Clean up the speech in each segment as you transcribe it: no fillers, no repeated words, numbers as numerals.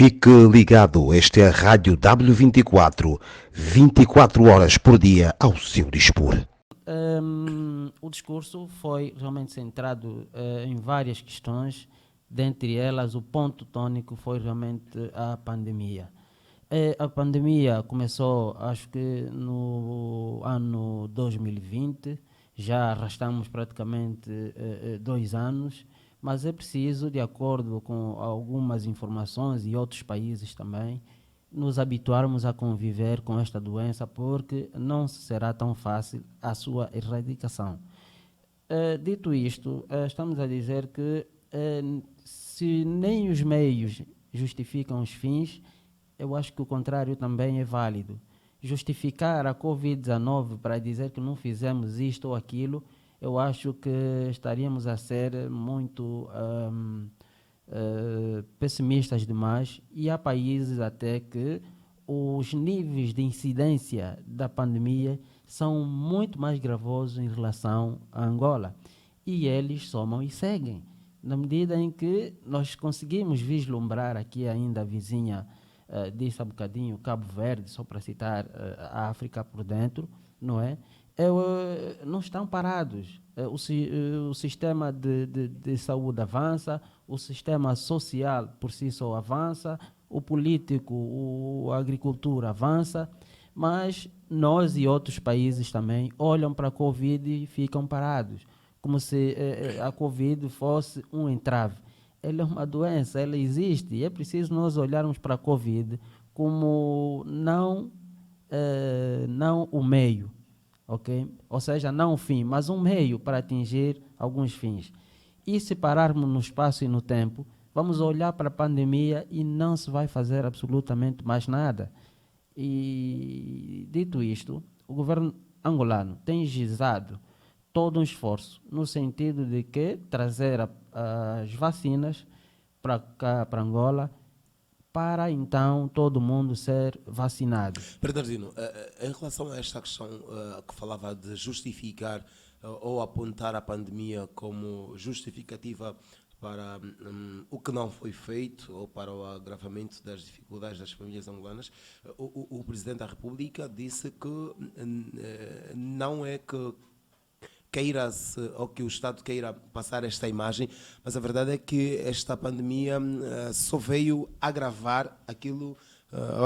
Fique ligado, esta é a Rádio W24, 24 horas por dia ao seu dispor. O discurso foi realmente centrado em várias questões, dentre elas o ponto tônico foi realmente a pandemia. A pandemia começou, acho que no ano 2020, já arrastamos praticamente 2 anos, mas é preciso, de acordo com algumas informações e outros países também, nos habituarmos a conviver com esta doença, porque não será tão fácil a sua erradicação. Dito isto, estamos a dizer que se nem os meios justificam os fins, eu acho que o contrário também é válido. Justificar a Covid-19 para dizer que não fizemos isto ou aquilo, eu acho que estaríamos a ser muito pessimistas demais, e há países até que os níveis de incidência da pandemia são muito mais gravosos em relação a Angola, e eles somam e seguem. Na medida em que nós conseguimos vislumbrar aqui ainda a vizinha, disse há bocadinho, Cabo Verde, só para citar a África por dentro, não é? Não estão parados. O sistema de saúde avança, o sistema social por si só avança, o político, a agricultura avança, mas nós e outros países também olham para a Covid e ficam parados, como se a Covid fosse um entrave. Ela é uma doença, ela existe, e é preciso nós olharmos para a Covid como não o meio, ok? Ou seja, não o fim, mas um meio para atingir alguns fins. E se pararmos no espaço e no tempo, vamos olhar para a pandemia e não se vai fazer absolutamente mais nada. E, dito isto, o governo angolano tem gizado todo um esforço no sentido de que trazer as vacinas para cá, para Angola, para então todo mundo ser vacinado. Bernardino, em relação a esta questão que falava de justificar ou apontar a pandemia como justificativa para o que não foi feito ou para o agravamento das dificuldades das famílias angolanas, o Presidente da República disse que não é que queira-se ou que o Estado queira passar esta imagem, mas a verdade é que esta pandemia só veio agravar aquilo,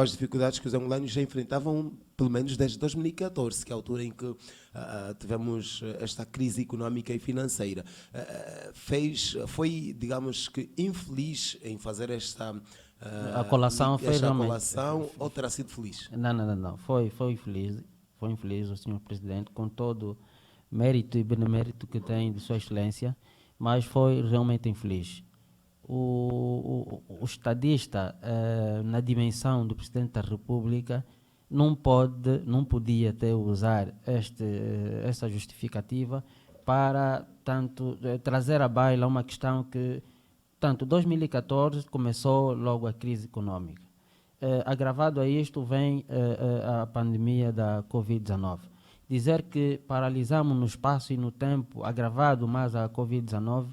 as dificuldades que os angolanos já enfrentavam, pelo menos desde 2014, que é a altura em que tivemos esta crise económica e financeira. Foi, digamos que, infeliz em fazer esta A colação foi esta realmente... colação, ou terá sido feliz? Não. Foi infeliz. Foi infeliz o senhor Presidente, com todo mérito e benemérito que tem de Sua Excelência, mas foi realmente infeliz. O estadista, na dimensão do Presidente da República, não podia ter usar essa justificativa para trazer à baila uma questão que, 2014 começou logo a crise econômica. Agravado a isto vem a pandemia da Covid-19. Dizer que paralisamos no espaço e no tempo, agravado mais a Covid-19,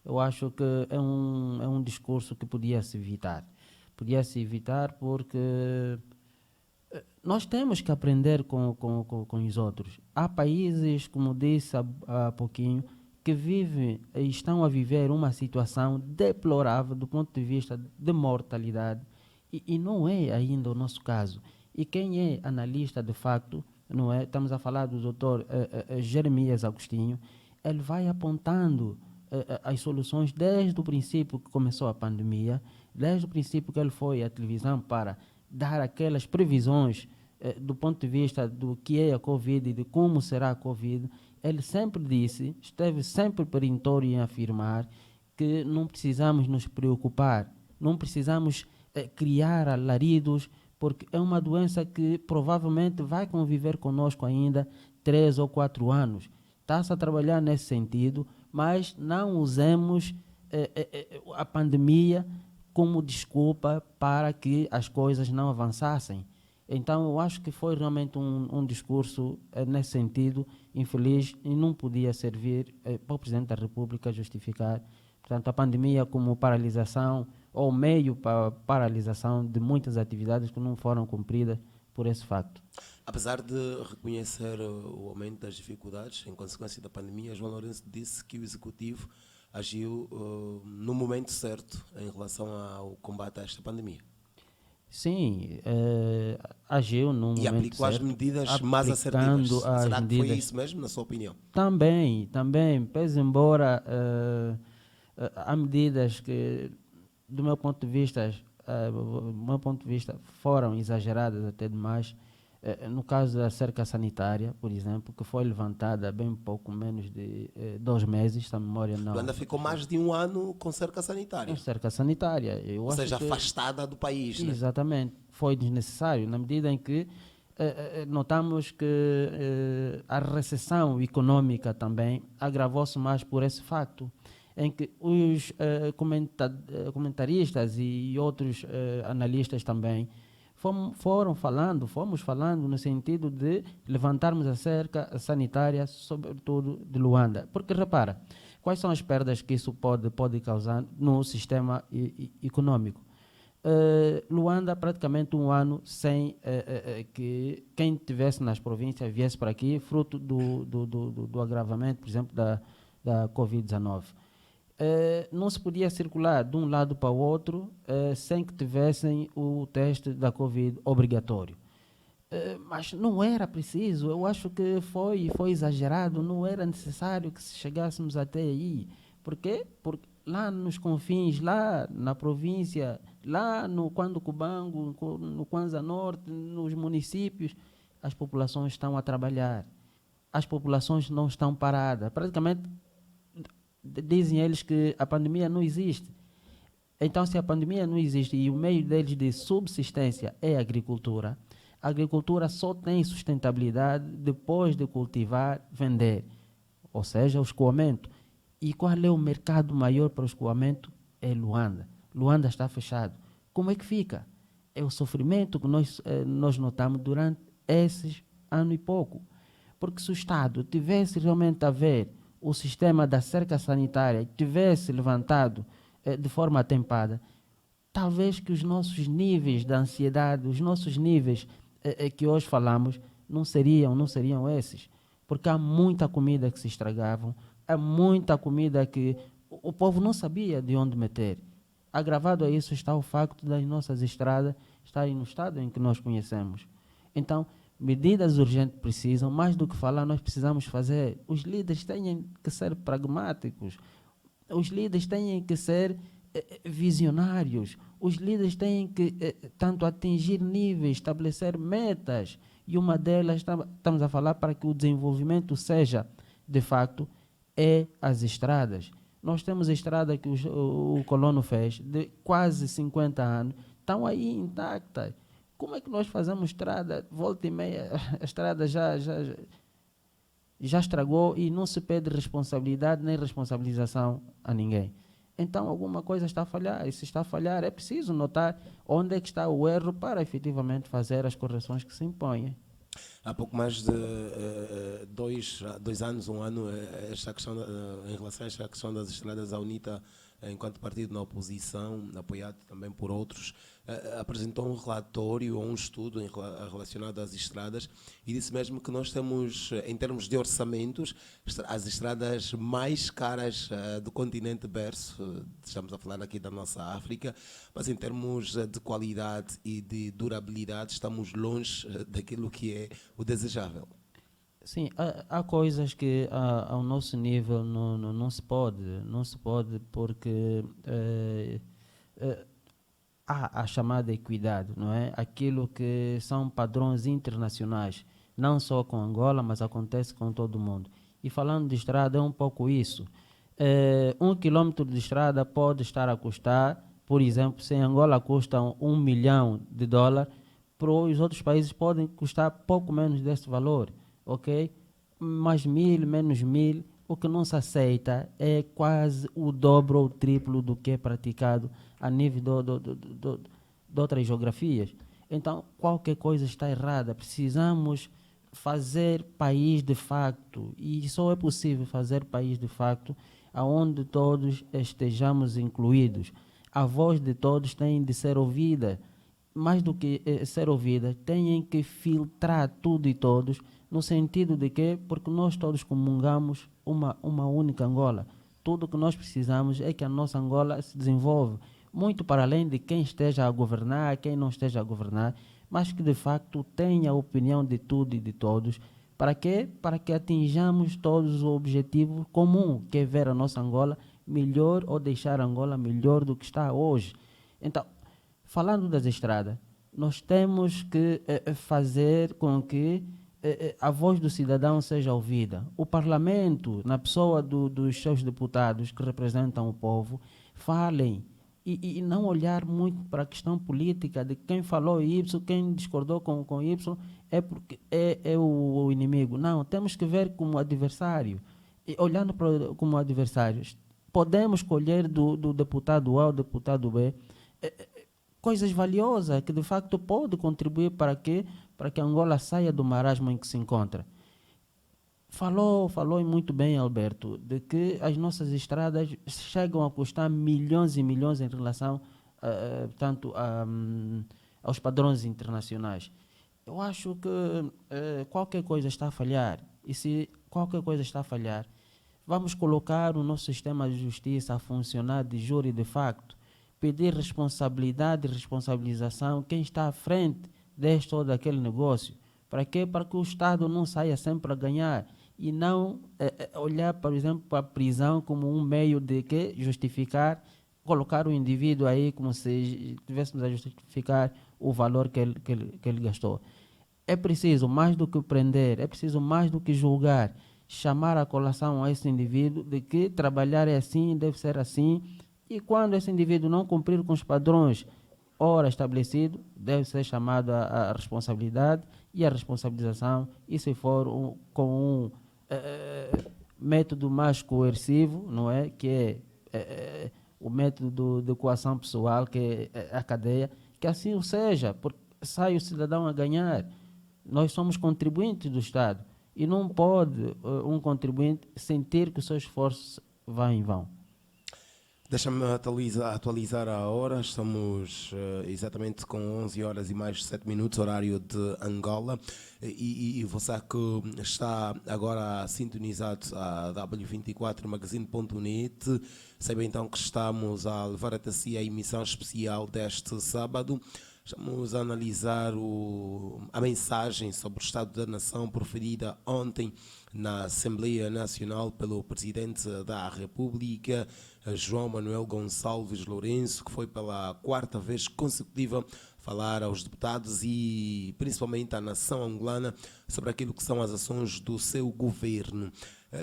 eu acho que é um discurso que podia se evitar. Podia se evitar porque nós temos que aprender com os outros. Há países, como disse há pouquinho, que vivem e estão a viver uma situação deplorável do ponto de vista de mortalidade, e não é ainda o nosso caso. E quem é analista de facto, não é? Estamos a falar do Dr. Jeremias Agostinho, ele vai apontando as soluções desde o princípio que começou a pandemia, desde o princípio que ele foi à televisão para dar aquelas previsões do ponto de vista do que é a Covid e de como será a Covid. Ele sempre disse, esteve sempre perentório em afirmar que não precisamos nos preocupar, não precisamos criar alaridos, porque é uma doença que provavelmente vai conviver conosco ainda 3 ou 4 anos. Está-se a trabalhar nesse sentido, mas não usemos a pandemia como desculpa para que as coisas não avançassem. Então, eu acho que foi realmente um discurso, nesse sentido, infeliz, e não podia servir para o Presidente da República justificar, portanto, a pandemia como paralisação ou meio para a paralisação de muitas atividades que não foram cumpridas por esse facto. Apesar de reconhecer o aumento das dificuldades em consequência da pandemia, João Lourenço disse que o Executivo agiu no momento certo em relação ao combate a esta pandemia. Sim, agiu num E momento aplicou as certo, medidas mais assertivas. aplicando as Será que foi medidas. isso mesmo, na sua opinião? Também, pese embora há medidas que, do meu ponto de vista, foram exageradas até demais. No caso da cerca sanitária, por exemplo, que foi levantada há bem pouco menos de 2 meses, se a memória não. Luanda ficou mais de um ano com cerca sanitária. Com cerca sanitária. Eu Ou acho seja, que, afastada do país, né? exatamente, foi desnecessário, na medida em que notamos que a recessão econômica também agravou-se mais por esse facto, em que os comentaristas e outros analistas também fomos falando no sentido de levantarmos a cerca sanitária, sobretudo de Luanda. Porque, repara, quais são as perdas que isso pode causar no sistema econômico? Luanda, praticamente um ano sem que quem estivesse nas províncias viesse para aqui, fruto do agravamento, por exemplo, da Covid-19. Não se podia circular de um lado para o outro sem que tivessem o teste da Covid obrigatório. Mas não era preciso, eu acho que foi exagerado, não era necessário que chegássemos até aí. Por quê? Porque lá nos confins, lá na província, lá no Cubango, no Kwanza Norte, nos municípios, as populações estão a trabalhar. As populações não estão paradas. Praticamente dizem eles que a pandemia não existe. Então, se a pandemia não existe e o meio deles de subsistência é a agricultura só tem sustentabilidade depois de cultivar, vender, ou seja, o escoamento. E qual é o mercado maior para o escoamento? É Luanda. Luanda está fechado. Como é que fica? É o sofrimento que nós notamos durante esses ano e pouco. Porque se o Estado tivesse realmente a ver o sistema da cerca sanitária, tivesse levantado de forma atempada, talvez que os nossos níveis de ansiedade, os nossos níveis que hoje falamos, não seriam esses. Porque há muita comida que se estragavam, há muita comida que o povo não sabia de onde meter. Agravado a isso está o facto das nossas estradas estarem no estado em que nós conhecemos. Então, medidas urgentes precisam, mais do que falar, nós precisamos fazer. Os líderes têm que ser pragmáticos, os líderes têm que ser visionários, os líderes têm que tanto atingir níveis, estabelecer metas, e uma delas, estamos a falar para que o desenvolvimento seja, de facto, as estradas. Nós temos a estrada que o colono fez, de quase 50 anos, estão aí intactas. Como é que nós fazemos estrada, volta e meia, a estrada já estragou e não se pede responsabilidade nem responsabilização a ninguém? Então alguma coisa está a falhar, e se está a falhar é preciso notar onde é que está o erro para efetivamente fazer as correções que se impõem. Há pouco mais de 2 anos, um ano, esta questão, em relação a esta questão das estradas, a UNITA, enquanto partido na oposição, apoiado também por outros, apresentou um relatório ou um estudo relacionado às estradas e disse mesmo que nós temos, em termos de orçamentos, as estradas mais caras do continente berço. Estamos a falar aqui da nossa África, mas em termos de qualidade e de durabilidade estamos longe daquilo que é o desejável. Sim, há coisas que ao nosso nível não se pode porque há a chamada equidade, não é? Aquilo que são padrões internacionais, não só com Angola, mas acontece com todo mundo. E falando de estrada, é um pouco isso. 1 quilômetro de estrada pode estar a custar, por exemplo, se em Angola custa $1 milhão, para os outros países podem custar pouco menos desse valor. Ok? Mais 1.000, menos 1.000, o que não se aceita é quase o dobro ou o triplo do que é praticado a nível de outras geografias. Então, qualquer coisa está errada. Precisamos fazer país de facto, e só é possível fazer país de facto aonde todos estejamos incluídos. a voz de todos tem de ser ouvida. Mais do que ser ouvida, têm que filtrar tudo e todos, no sentido de que, porque nós todos comungamos uma única Angola. Tudo que nós precisamos é que a nossa Angola se desenvolva, muito para além de quem esteja a governar, quem não esteja a governar, mas que de facto tenha a opinião de tudo e de todos. Para quê? Para que atinjamos todos o objetivo comum, que é ver a nossa Angola melhor ou deixar a Angola melhor do que está hoje. Então, falando das estradas, nós temos que fazer com que a voz do cidadão seja ouvida. O Parlamento, na pessoa dos seus deputados que representam o povo, falem e não olhar muito para a questão política de quem falou Y, quem discordou com Y, é porque é o inimigo. Não, temos que ver como adversário. E olhando como adversários, podemos colher do deputado A ou deputado B coisas valiosas que de facto pode contribuir para que Angola saia do marasmo em que se encontra. Falou e muito bem, Alberto, de que as nossas estradas chegam a custar milhões e milhões em relação aos padrões internacionais. Eu acho que qualquer coisa está a falhar. E se qualquer coisa está a falhar, vamos colocar o nosso sistema de justiça a funcionar de jure e de facto, pedir responsabilidade e responsabilização quem está à frente deste ou daquele negócio. Para quê? Para que o Estado não saia sempre a ganhar e não olhar, por exemplo, para a prisão como um meio de que justificar, colocar o indivíduo aí como se estivéssemos a justificar o valor que ele gastou. É preciso mais do que prender, é preciso mais do que julgar, chamar a colação a esse indivíduo de que trabalhar é assim, deve ser assim. E quando esse indivíduo não cumprir com os padrões ora estabelecidos, deve ser chamado à responsabilidade e à responsabilização, e se for com um método mais coercivo, não é? Que é o método de coação pessoal, que é a cadeia, que assim o seja, porque sai o cidadão a ganhar. Nós somos contribuintes do Estado e não pode um contribuinte sentir que o seu esforço vai em vão. Deixa-me atualizar a hora, estamos exatamente com 11 horas e mais 7 minutos, horário de Angola, e você que está agora sintonizado a W24 Magazine.net, saiba então que estamos a levar até si a emissão especial deste sábado. Estamos a analisar a mensagem sobre o Estado da Nação proferida ontem na Assembleia Nacional pelo Presidente da República, João Manuel Gonçalves Lourenço, que foi pela quarta vez consecutiva falar aos deputados e principalmente à nação angolana sobre aquilo que são as ações do seu governo.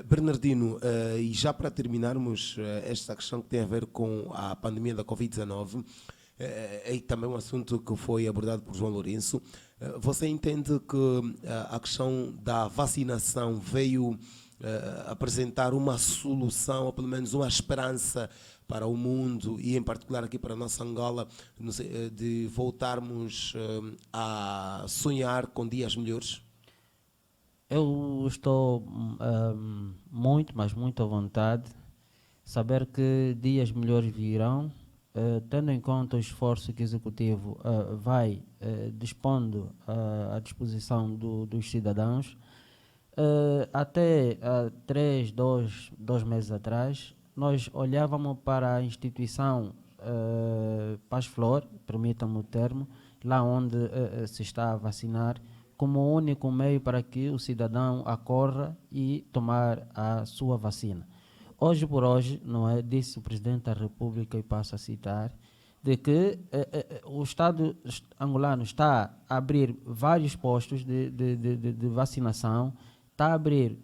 Bernardino, e já para terminarmos esta questão que tem a ver com a pandemia da Covid-19, é também um assunto que foi abordado por João Lourenço. Você entende que a questão da vacinação veio apresentar uma solução, ou pelo menos uma esperança para o mundo e em particular aqui para a nossa Angola, de voltarmos a sonhar com dias melhores? Eu estou muito, mas muito à vontade saber que dias melhores virão, tendo em conta o esforço que o Executivo vai dispondo à disposição dos cidadãos. Até 2 meses atrás, nós olhávamos para a instituição Paz Flor, permitam-me o termo, lá onde se está a vacinar, como o único meio para que o cidadão acorra e tomar a sua vacina. Hoje por hoje, não é, disse o Presidente da República, e passo a citar, de que o Estado angolano está a abrir vários postos de vacinação, está a abrir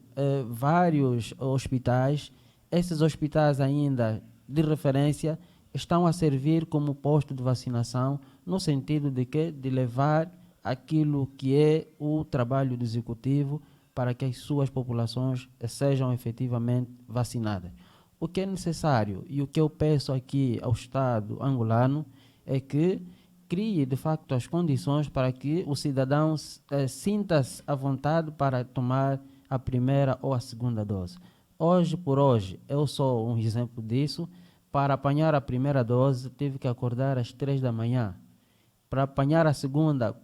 vários hospitais. Esses hospitais ainda de referência estão a servir como posto de vacinação, no sentido de que de levar aquilo que é o trabalho do Executivo para que as suas populações sejam efetivamente vacinadas. O que é necessário e o que eu peço aqui ao Estado angolano é que crie de facto as condições para que o cidadão sinta-se à vontade para tomar a primeira ou a segunda dose. Hoje por hoje, eu sou um exemplo disso. para apanhar a primeira dose, tive que acordar às 3 da manhã. Para apanhar a segunda,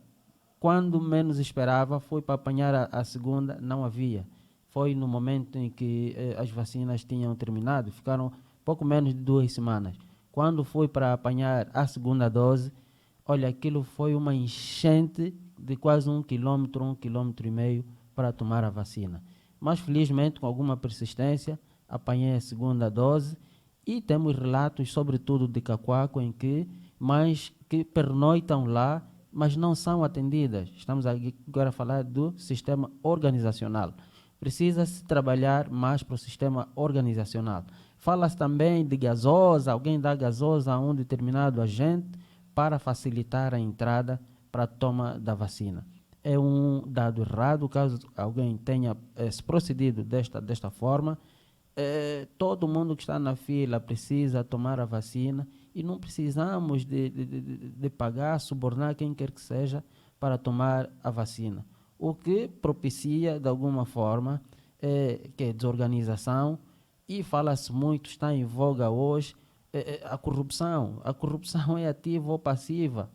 quando menos esperava, foi para apanhar a segunda, não havia. Foi no momento em que as vacinas tinham terminado, ficaram pouco menos de 2 semanas. Quando foi para apanhar a segunda dose, olha, aquilo foi uma enchente de quase 1 quilômetro, 1,5 quilômetros para tomar a vacina. Mas, felizmente, com alguma persistência, apanhei a segunda dose e temos relatos, sobretudo de Cacoaco, em que mães que pernoitam lá, mas não são atendidas. Estamos agora a falar do sistema organizacional. Precisa-se trabalhar mais para o sistema organizacional. Fala-se também de gasosa, alguém dá gasosa a um determinado agente para facilitar a entrada para a toma da vacina. É um dado errado, caso alguém tenha se procedido desta forma. Todo mundo que está na fila precisa tomar a vacina e não precisamos de pagar, subornar quem quer que seja para tomar a vacina. O que propicia, de alguma forma, que é desorganização, e fala-se muito, está em voga hoje, a corrupção. A corrupção é ativa ou passiva.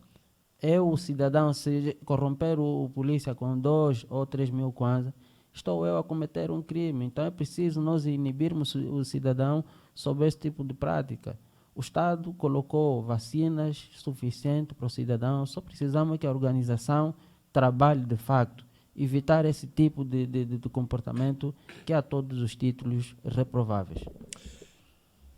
É o cidadão, se corromper o polícia com 2 ou 3 mil kwanza, estou eu a cometer um crime. Então é preciso nós inibirmos o cidadão sobre esse tipo de prática. O Estado colocou vacinas suficientes para o cidadão, só precisamos que a organização trabalhe de facto, evitar esse tipo de comportamento que a todos os títulos reprováveis.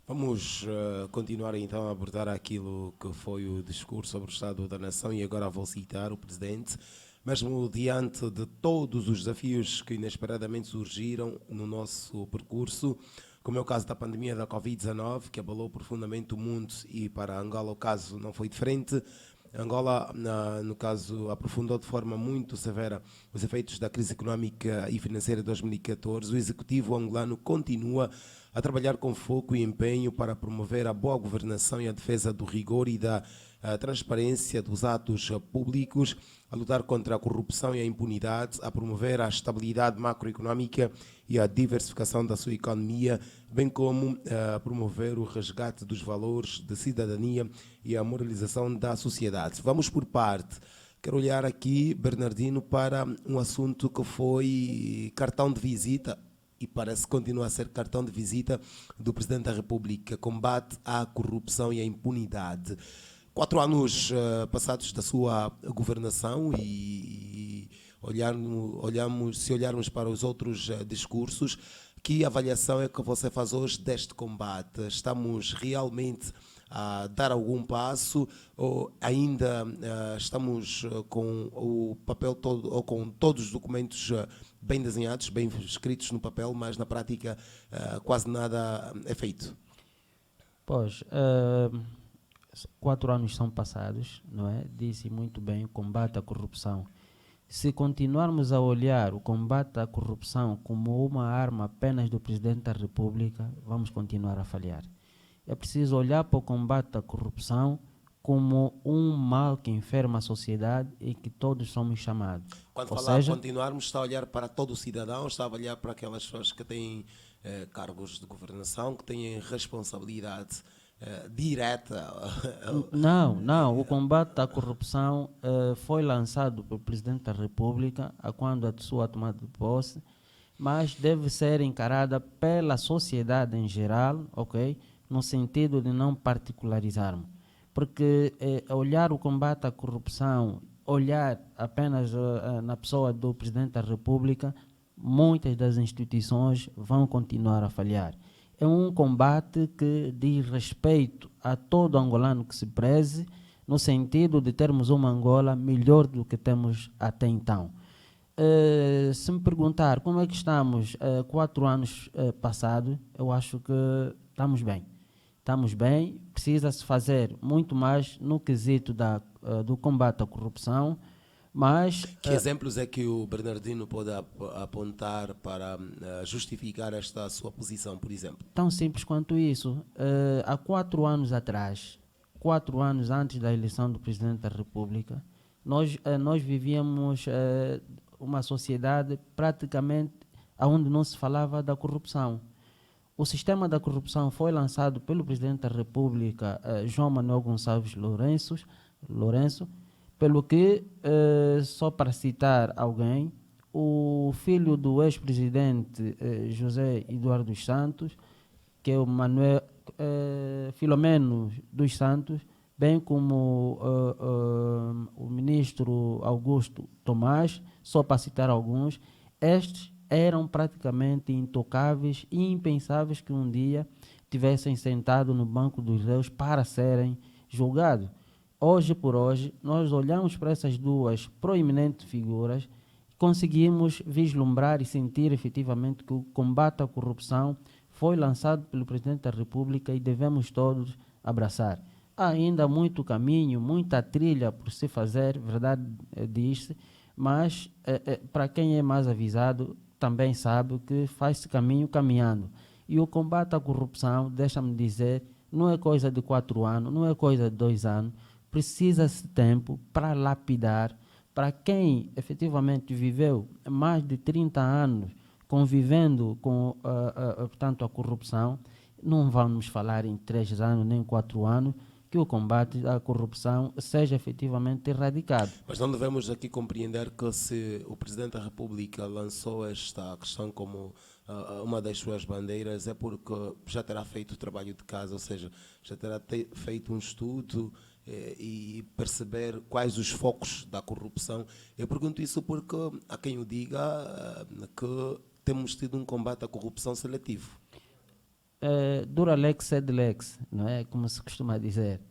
Vamos continuar então a abordar aquilo que foi o discurso sobre o Estado da Nação e agora vou citar o Presidente. Mesmo diante de todos os desafios que inesperadamente surgiram no nosso percurso, como é o caso da pandemia da Covid-19, que abalou profundamente o mundo e para Angola o caso não foi diferente. Angola, no caso, aprofundou de forma muito severa os efeitos da crise económica e financeira de 2014. O executivo angolano continua a trabalhar com foco e empenho para promover a boa governação e a defesa do rigor e da transparência dos atos públicos, a lutar contra a corrupção e a impunidade, a promover a estabilidade macroeconómica e a diversificação da sua economia, bem como a promover o resgate dos valores de cidadania e a moralização da sociedade. Vamos por parte. Quero olhar aqui, Bernardino, para um assunto que foi cartão de visita e parece que continua a ser cartão de visita do Presidente da República, combate à corrupção e à impunidade. 4 anos passados da sua governação e se olharmos para os outros discursos, que avaliação é que você faz hoje deste combate? Estamos realmente a dar algum passo ou ainda estamos com o papel todo ou com todos os documentos bem desenhados, bem escritos no papel, mas na prática quase nada é feito? Pois, 4 anos são passados, não é? Disse muito bem, o combate à corrupção. Se continuarmos a olhar o combate à corrupção como uma arma apenas do Presidente da República, vamos continuar a falhar. É preciso olhar para o combate à corrupção como um mal que enferma a sociedade e que todos somos chamados. Quando falar continuarmos, está a olhar para todo o cidadão, está a olhar para aquelas pessoas que têm cargos de governação, que têm responsabilidade direta. Não. O combate à corrupção foi lançado pelo Presidente da República quando a sua tomada de posse, mas deve ser encarada pela sociedade em geral, ok? No sentido de não particularizarmos. Porque olhar o combate à corrupção, olhar apenas na pessoa do Presidente da República, muitas das instituições vão continuar a falhar. É um combate que diz respeito a todo angolano que se preze, no sentido de termos uma Angola melhor do que temos até então. Se me perguntar como é que estamos 4 anos passados, eu acho que estamos bem. Estamos bem, precisa-se fazer muito mais no quesito do combate à corrupção, mas... Que exemplos é que o Bernardino pode apontar para justificar esta sua posição, por exemplo? Tão simples quanto isso. Há 4 anos atrás, 4 anos antes da eleição do Presidente da República, nós vivíamos uma sociedade praticamente onde não se falava da corrupção. o sistema da corrupção foi lançado pelo Presidente da República, João Manuel Gonçalves Lourenço, pelo que, só para citar alguém, o filho do ex-presidente José Eduardo dos Santos, que é o Filomeno dos Santos, bem como o ministro Augusto Tomás, só para citar alguns, estes eram praticamente intocáveis e impensáveis que um dia tivessem sentado no banco dos réus para serem julgados. Hoje por hoje, nós olhamos para essas duas proeminentes figuras e conseguimos vislumbrar e sentir efetivamente que o combate à corrupção foi lançado pelo Presidente da República e devemos todos abraçar. Há ainda muito caminho, muita trilha por se fazer, verdade diz-se, mas para quem é mais avisado também sabe que faz-se caminho caminhando. E o combate à corrupção, deixa-me dizer, não é coisa de 4 anos, não é coisa de 2 anos, precisa-se tempo para lapidar. Para quem efetivamente viveu mais de 30 anos convivendo com portanto, a corrupção, não vamos falar em 3 anos nem 4 anos, que o combate à corrupção seja efetivamente erradicado. Mas não devemos aqui compreender que se o Presidente da República lançou esta questão como uma das suas bandeiras, é porque já terá feito o trabalho de casa, ou seja, já terá feito um estudo e perceber quais os focos da corrupção. Eu pergunto isso porque há quem o diga que temos tido um combate à corrupção seletivo. Dura lex sed lex, não é? Como se costuma dizer.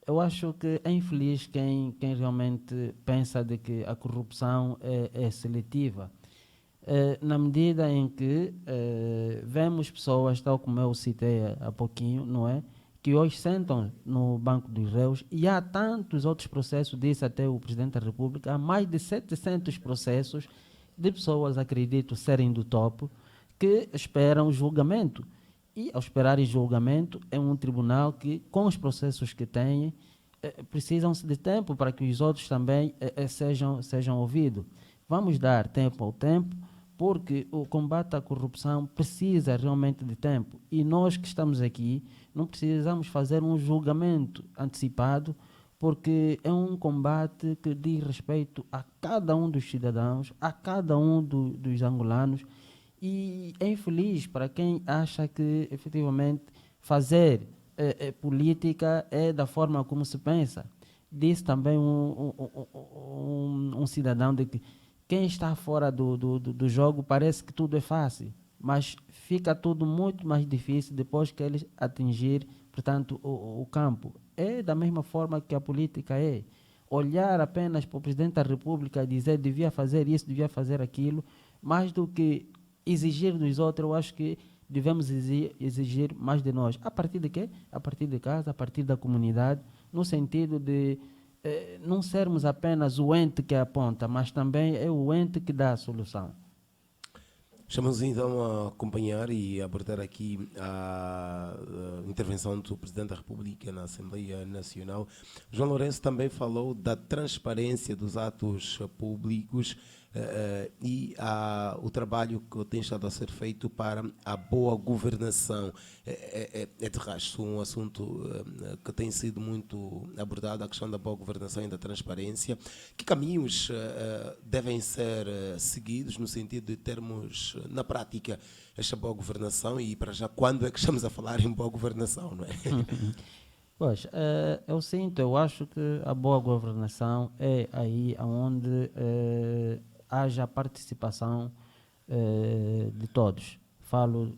Eu acho que é infeliz quem realmente pensa de que a corrupção é seletiva. Na medida em que vemos pessoas, tal como eu citei há pouquinho, não é? Que hoje sentam no banco dos réus e há tantos outros processos, disse até o Presidente da República, há mais de 700 processos de pessoas, acredito, serem do topo, que esperam julgamento. E, ao esperarem julgamento, é um tribunal que, com os processos que tem, precisam-se de tempo para que os outros também sejam ouvidos. Vamos dar tempo ao tempo, porque o combate à corrupção precisa realmente de tempo. E nós que estamos aqui, não precisamos fazer um julgamento antecipado, porque é um combate que diz respeito a cada um dos cidadãos, a cada um dos angolanos. E é infeliz para quem acha que, efetivamente, fazer política é da forma como se pensa. Disse também um cidadão de que quem está fora do jogo parece que tudo é fácil, mas fica tudo muito mais difícil depois que eles atingir, portanto, o campo. É da mesma forma que a política é. Olhar apenas para o Presidente da República e dizer devia fazer isso, devia fazer aquilo, mais do que exigir dos outros, eu acho que devemos exigir mais de nós. A partir de quê? A partir de casa, a partir da comunidade, no sentido de não sermos apenas o ente que aponta, mas também é o ente que dá a solução. Estamos então a acompanhar e abordar aqui a intervenção do Presidente da República na Assembleia Nacional. João Lourenço também falou da transparência dos atos públicos e o trabalho que tem estado a ser feito para a boa governação. É de resto um assunto que tem sido muito abordado, a questão da boa governação e da transparência. Que caminhos devem ser seguidos no sentido de termos na prática esta boa governação e para já quando é que estamos a falar em boa governação, não é? Pois, eu acho que a boa governação é aí onde haja participação de todos. Falo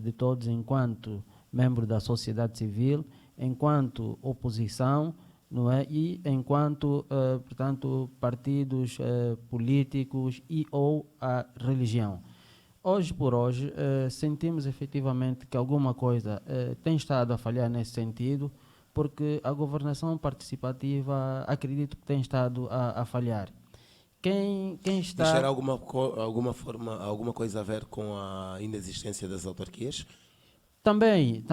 de todos enquanto membro da sociedade civil, enquanto oposição, não é? E enquanto, portanto, partidos políticos e ou a religião. Hoje por hoje, sentimos efetivamente que alguma coisa tem estado a falhar nesse sentido, porque a governação participativa, acredito que tem estado a falhar. Quem está... Isto era alguma coisa a ver com a inexistência das autarquias? Também.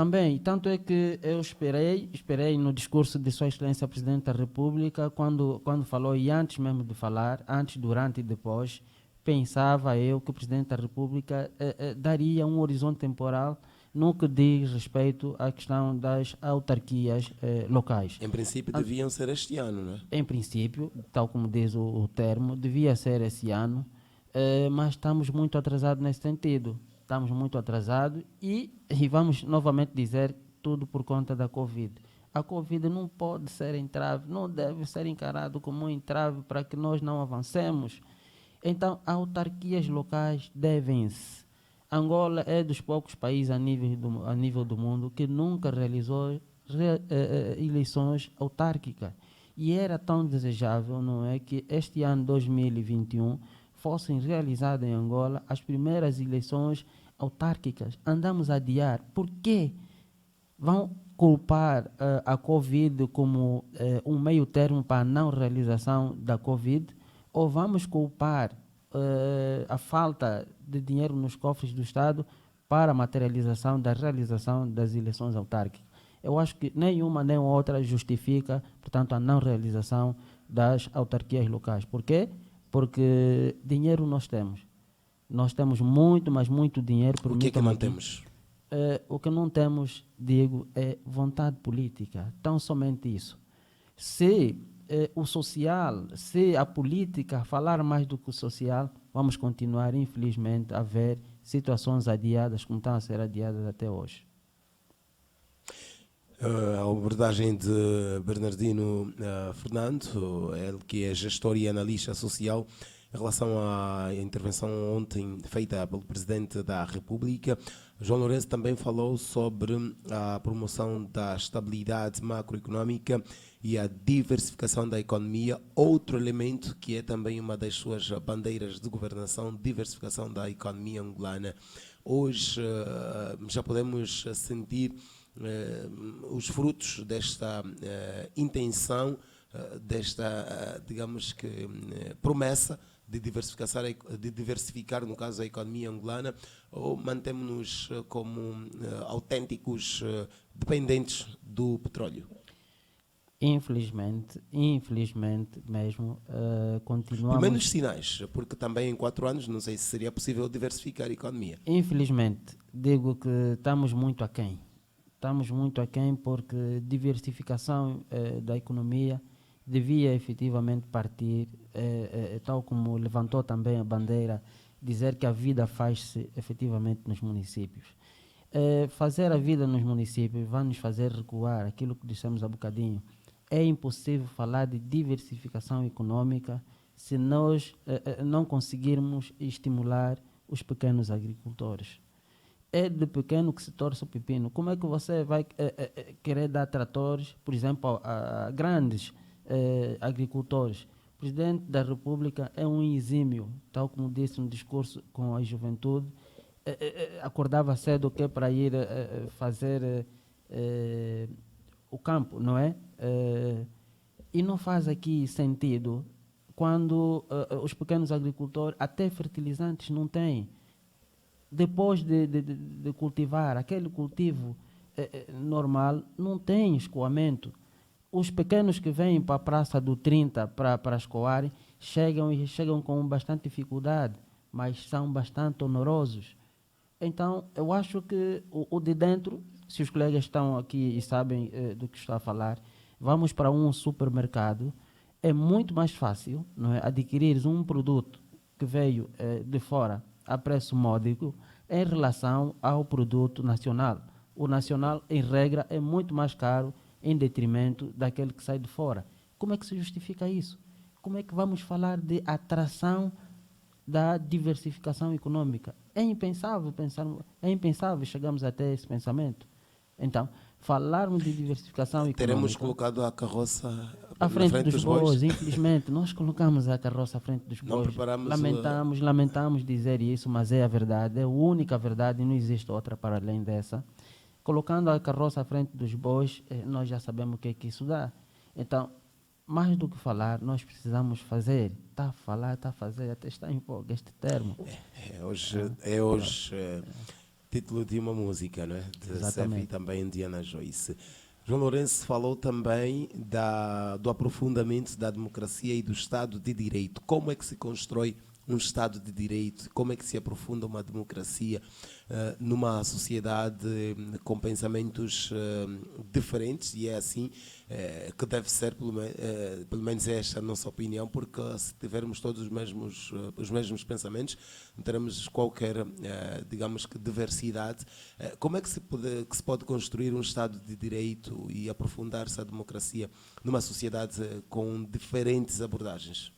Tanto é que eu esperei no discurso de Sua Excelência Presidente da República, quando falou, e antes mesmo de falar, antes, durante e depois, pensava eu que o Presidente da República daria um horizonte temporal no que diz respeito à questão das autarquias locais. Em princípio deviam ser este ano, não é? Em princípio, tal como diz o termo, devia ser esse ano, mas estamos muito atrasados nesse sentido. Estamos muito atrasados e vamos novamente dizer tudo por conta da Covid. A Covid não pode ser entrave, não deve ser encarado como um entrave para que nós não avancemos. Então, autarquias locais devem-se. Angola é dos poucos países a nível do mundo que nunca realizou eleições autárquicas. E era tão desejável, não é, que este ano 2021 fossem realizadas em Angola as primeiras eleições autárquicas. Andamos a adiar. Por quê? Vão culpar a Covid como um meio termo para a não realização da Covid? Ou vamos culpar a falta de dinheiro nos cofres do Estado para a materialização da realização das eleições autárquicas? Eu acho que nenhuma nem outra justifica, portanto, a não realização das autarquias locais. Por quê? Porque dinheiro nós temos. Nós temos muito, mas muito dinheiro. O que é que não temos? O que não temos, digo, é vontade política. Tão somente isso. Se o social, se a política falar mais do que o social, vamos continuar, infelizmente, a ver situações adiadas como estão a ser adiadas até hoje. A abordagem de Bernardino Fernando, ele que é gestor e analista social, em relação à intervenção ontem feita pelo Presidente da República. João Lourenço também falou sobre a promoção da estabilidade macroeconômica e a diversificação da economia, outro elemento que é também uma das suas bandeiras de governação, diversificação da economia angolana. Hoje já podemos sentir os frutos desta intenção, desta, digamos que, promessa de diversificar, no caso, a economia angolana, ou mantemos-nos como autênticos dependentes do petróleo? Infelizmente mesmo, continuamos... Pelo menos sinais, porque também em 4 anos não sei se seria possível diversificar a economia. Infelizmente, digo que estamos muito aquém. Estamos muito aquém porque diversificação da economia devia efetivamente partir, tal como levantou também a bandeira, dizer que a vida faz-se efetivamente nos municípios. Fazer a vida nos municípios vai nos fazer recuar, aquilo que dissemos há bocadinho. É impossível falar de diversificação econômica se nós não conseguirmos estimular os pequenos agricultores. É de pequeno que se torce o pepino. Como é que você vai querer dar tratores, por exemplo, a grandes agricultores? O Presidente da República é um exímio, tal como disse no discurso com a juventude, acordava cedo que para ir fazer o campo, não é? E não faz aqui sentido quando os pequenos agricultores até fertilizantes não têm. Depois de cultivar, aquele cultivo normal não tem escoamento. Os pequenos que vêm para a Praça do 30 para escoar chegam com bastante dificuldade, mas são bastante onorosos. Então, eu acho que o de dentro, se os colegas estão aqui e sabem do que estou a falar, vamos para um supermercado, é muito mais fácil, não é, adquirir um produto que veio de fora a preço módico em relação ao produto nacional. O nacional, em regra, é muito mais caro em detrimento daquele que sai de fora. Como é que se justifica isso? Como é que vamos falar de atração da diversificação econômica? É impensável chegarmos até esse pensamento. Então, falarmos de diversificação econômica... Teremos colocado a carroça à frente dos bois. Infelizmente, nós colocamos a carroça à frente dos bois. Lamentamos dizer isso, mas é a verdade, é a única verdade e não existe outra para além dessa. Colocando a carroça à frente dos bois, nós já sabemos o que é que isso dá. Então, mais do que falar, nós precisamos fazer. Está a falar, está a fazer, até está em voga este termo. Hoje título de uma música, não é? De Sefi e também Diana Joyce. João Lourenço falou também do aprofundamento da democracia e do Estado de Direito. Como é que se constrói um Estado de Direito, como é que se aprofunda uma democracia numa sociedade com pensamentos diferentes, e é assim que deve ser, pelo menos esta é a nossa opinião, porque se tivermos todos os mesmos pensamentos, não teremos qualquer, digamos que, diversidade. Como é que se pode construir um Estado de Direito e aprofundar-se a democracia numa sociedade com diferentes abordagens?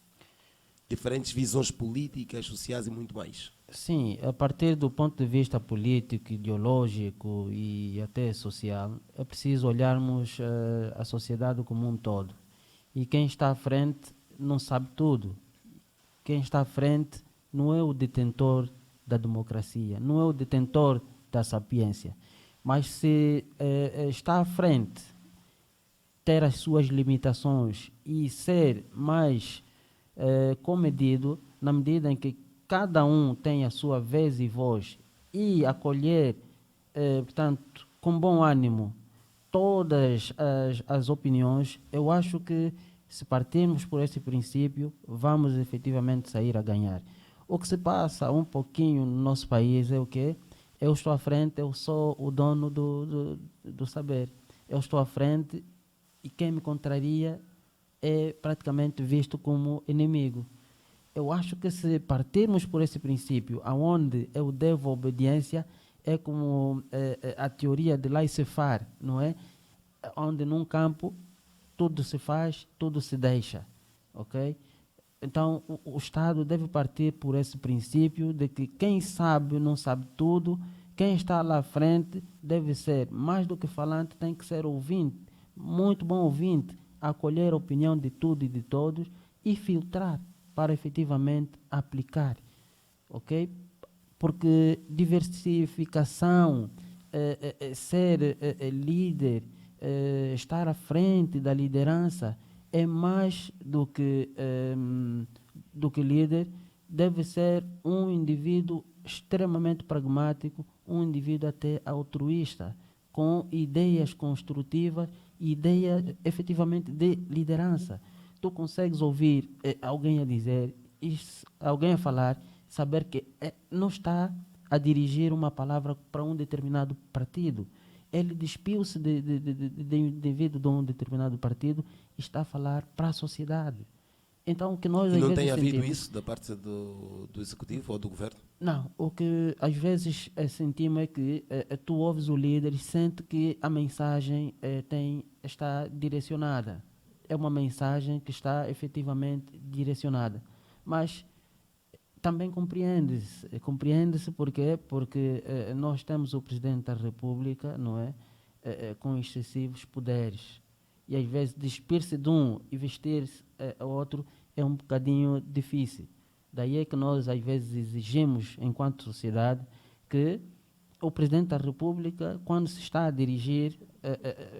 Diferentes visões políticas, sociais e muito mais. Sim, a partir do ponto de vista político, ideológico e até social, é preciso olharmos a sociedade como um todo. E quem está à frente não sabe tudo. Quem está à frente não é o detentor da democracia, não é o detentor da sapiência. Mas se está à frente, ter as suas limitações e ser mais comedido, na medida em que cada um tem a sua vez e voz, e acolher, portanto, com bom ânimo, todas as opiniões, eu acho que se partirmos por esse princípio, vamos efetivamente sair a ganhar. O que se passa um pouquinho no nosso país é o quê? Eu estou à frente, eu sou o dono do saber. Eu estou à frente e quem me contraria é praticamente visto como inimigo. Eu acho que se partirmos por esse princípio, aonde eu devo obediência, é como a teoria de laissez-faire, não é? Onde num campo tudo se faz, tudo se deixa, ok? Então o Estado deve partir por esse princípio de que quem sabe não sabe tudo, quem está lá à frente deve ser, mais do que falante, tem que ser ouvinte, muito bom ouvinte, acolher a opinião de tudo e de todos e filtrar para efetivamente aplicar, ok? Porque diversificação, ser líder, estar à frente da liderança é mais do que líder, deve ser um indivíduo extremamente pragmático, um indivíduo até altruísta, com ideias construtivas, ideias efetivamente de liderança. Tu consegues ouvir alguém a dizer, alguém a falar, saber que não está a dirigir uma palavra para um determinado partido. Ele despiu-se devido de um determinado partido e está a falar para a sociedade. Então, o que nós E às não vezes tem havido sentimos, isso da parte do Executivo ou do Governo? não, o que às vezes sentimos é que tu ouves o líder e sente que a mensagem está direcionada. É uma mensagem que está efetivamente direcionada. Mas também compreende-se porque nós temos o Presidente da República, não é? Com excessivos poderes. E às vezes despir-se de um e vestir-se a outro é um bocadinho difícil. Daí é que nós às vezes exigimos, enquanto sociedade, que o Presidente da República, quando se está a dirigir,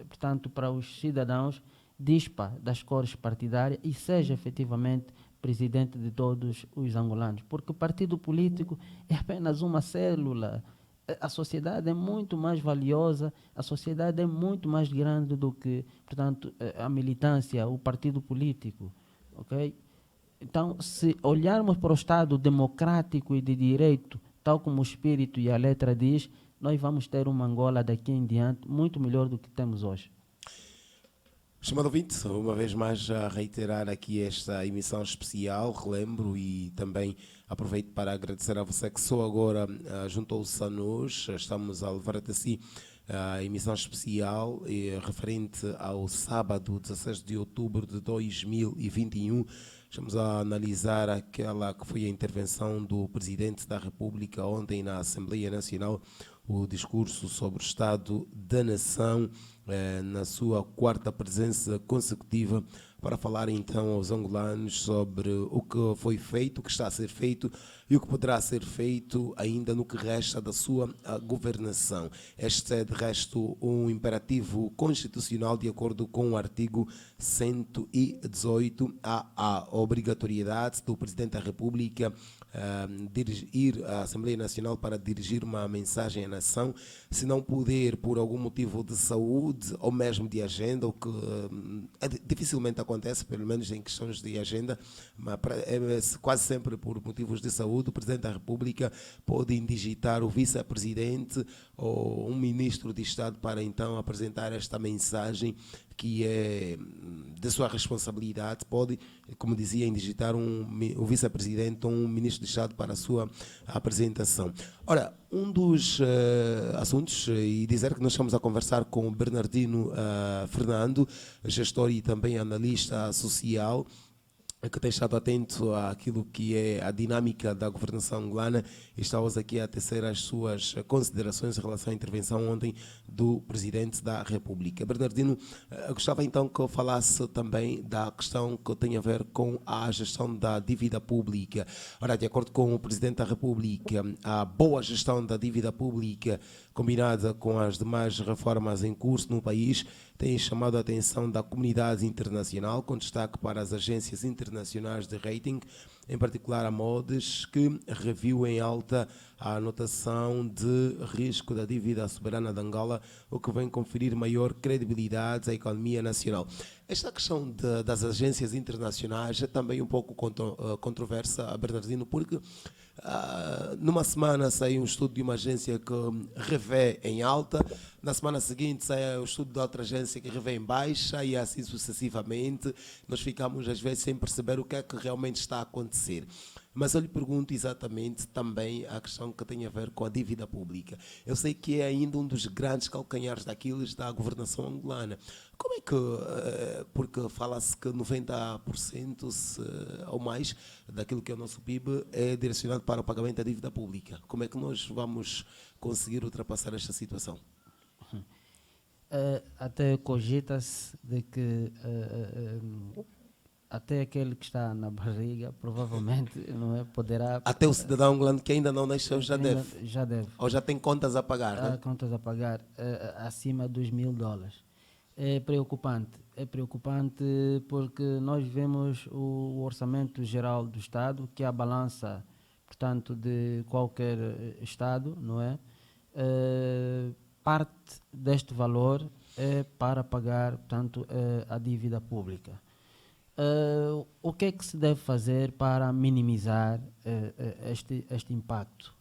portanto, para os cidadãos, dispa das cores partidárias e seja efetivamente presidente de todos os angolanos. Porque o partido político é apenas uma célula. A sociedade é muito mais valiosa, a sociedade é muito mais grande do que, portanto, a militância, o partido político. Ok? Então, se olharmos para o Estado democrático e de direito, tal como o espírito e a letra diz, nós vamos ter uma Angola daqui em diante muito melhor do que temos hoje. Estimado ouvinte, uma vez mais a reiterar aqui esta emissão especial, relembro e também aproveito para agradecer a você que só agora juntou-se a nós. Estamos a levar até si a emissão especial referente ao sábado 16 de outubro de 2021. Estamos a analisar aquela que foi a intervenção do Presidente da República ontem na Assembleia Nacional, o discurso sobre o Estado da Nação, na sua quarta presença consecutiva, para falar então aos angolanos sobre o que foi feito, o que está a ser feito e o que poderá ser feito ainda no que resta da sua governação. Este é, de resto, um imperativo constitucional de acordo com o artigo 118. Há a obrigatoriedade do Presidente da República ir à Assembleia Nacional para dirigir uma mensagem à nação, se não puder por algum motivo de saúde ou mesmo de agenda, o que dificilmente acontece acontece, pelo menos em questões de agenda, mas quase sempre por motivos de saúde, o Presidente da República pode indigitar o Vice-Presidente ou um Ministro de Estado para então apresentar esta mensagem que é de sua responsabilidade. Pode, como dizia, indigitar o Vice-Presidente ou um Ministro de Estado para a sua apresentação. Ora, um dos assuntos, e dizer que nós estamos a conversar com o Bernardino Fernando, gestor e também analista social, que tem estado atento àquilo que é a dinâmica da governação angolana, e estamos aqui a tecer as suas considerações em relação à intervenção ontem do Presidente da República. Bernardino, gostava então que eu falasse também da questão que tem a ver com a gestão da dívida pública. Ora, de acordo com o Presidente da República, a boa gestão da dívida pública, combinada com as demais reformas em curso no país, tem chamado a atenção da comunidade internacional, com destaque para as agências internacionais de rating, em particular a Moody's, que reviu em alta a anotação de risco da dívida soberana de Angola, o que vem conferir maior credibilidade à economia nacional. Esta questão das agências internacionais é também um pouco controversa, Bernardino, porque numa semana sai um estudo de uma agência que revê em alta, na semana seguinte sai o estudo de outra agência que revê em baixa, e assim sucessivamente. Nós ficamos às vezes sem perceber o que é que realmente está a acontecer. Mas eu lhe pergunto exatamente também a questão que tem a ver com a dívida pública. Eu sei que é ainda um dos grandes calcanhares daqueles da governação angolana. Como é que, porque fala-se que 90% ou mais daquilo que é o nosso PIB é direcionado para o pagamento da dívida pública. Como é que nós vamos conseguir ultrapassar esta situação? Até cogita-se de que até aquele que está na barriga provavelmente não é, poderá... Até o cidadão angolano que ainda não nasceu já deve. Já deve. Ou já tem contas a pagar, Há né? contas a pagar acima dos $1.000. É preocupante porque nós vemos o orçamento geral do Estado, que é a balança, portanto, de qualquer Estado, não é? Parte deste valor é para pagar, portanto, a dívida pública. O que é que se deve fazer para minimizar este impacto?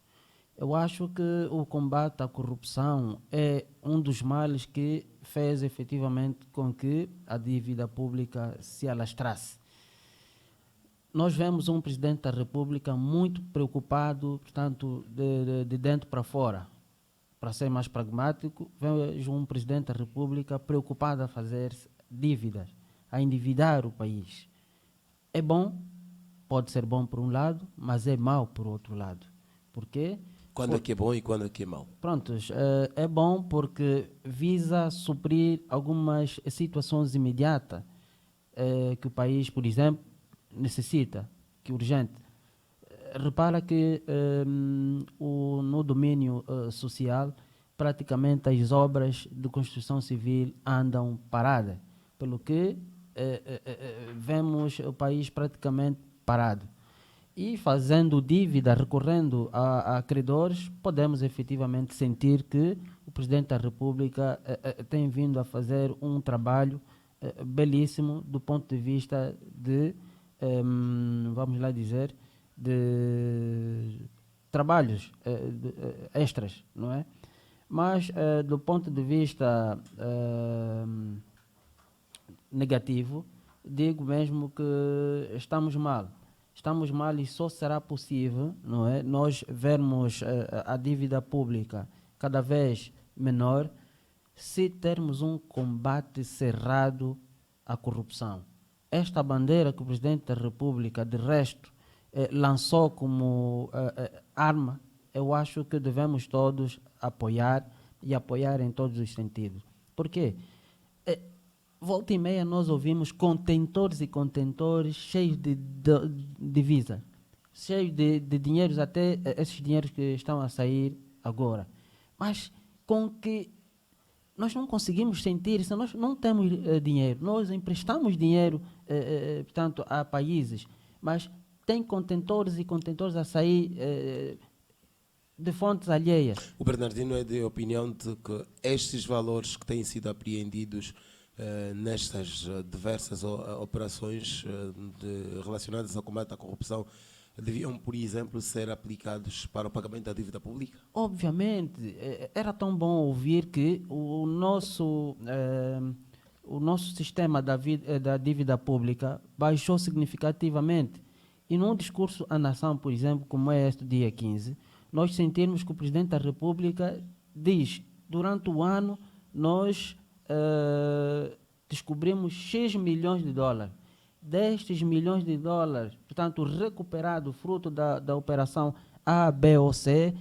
Eu acho que o combate à corrupção é um dos males que fez efetivamente com que a dívida pública se alastrasse. Nós vemos um Presidente da República muito preocupado, portanto, de dentro para fora. Para ser mais pragmático, vejo um Presidente da República preocupado a fazer dívidas, a endividar o país. É bom, pode ser bom por um lado, mas é mau por outro lado. Por quê? Quando é que é bom e quando é que é mau? Prontos, é bom porque visa suprir algumas situações imediatas que o país, por exemplo, necessita, que é urgente. Repara que no domínio social, praticamente as obras de construção civil andam paradas, pelo que vemos o país praticamente parado. E fazendo dívida, recorrendo a credores, podemos efetivamente sentir que o Presidente da República tem vindo a fazer um trabalho belíssimo do ponto de vista de, vamos lá dizer, de trabalhos extras, não é? Mas do ponto de vista negativo, digo mesmo que estamos mal. Estamos mal e só será possível, não é, nós vermos a dívida pública cada vez menor se termos um combate cerrado à corrupção. Esta bandeira que o Presidente da República, de resto, lançou como arma, eu acho que devemos todos apoiar e apoiar em todos os sentidos. Por quê? Volta e meia nós ouvimos contentores e contentores cheios de divisa, cheios de dinheiros, até esses dinheiros que estão a sair agora. Mas com que nós não conseguimos sentir, se nós não temos dinheiro, nós emprestamos dinheiro, portanto, a países, mas tem contentores e contentores a sair de fontes alheias. O Bernardino é de opinião de que estes valores que têm sido apreendidos nestas diversas operações relacionadas ao combate à corrupção deviam, por exemplo, ser aplicados para o pagamento da dívida pública? Obviamente, era tão bom ouvir que o nosso sistema da dívida pública baixou significativamente. E num discurso à nação, por exemplo, como é este dia 15, nós sentimos que o Presidente da República diz, durante o ano, nós descobrimos 6 milhões de dólares. Destes milhões de dólares, portanto, recuperado fruto da operação A, B ou C,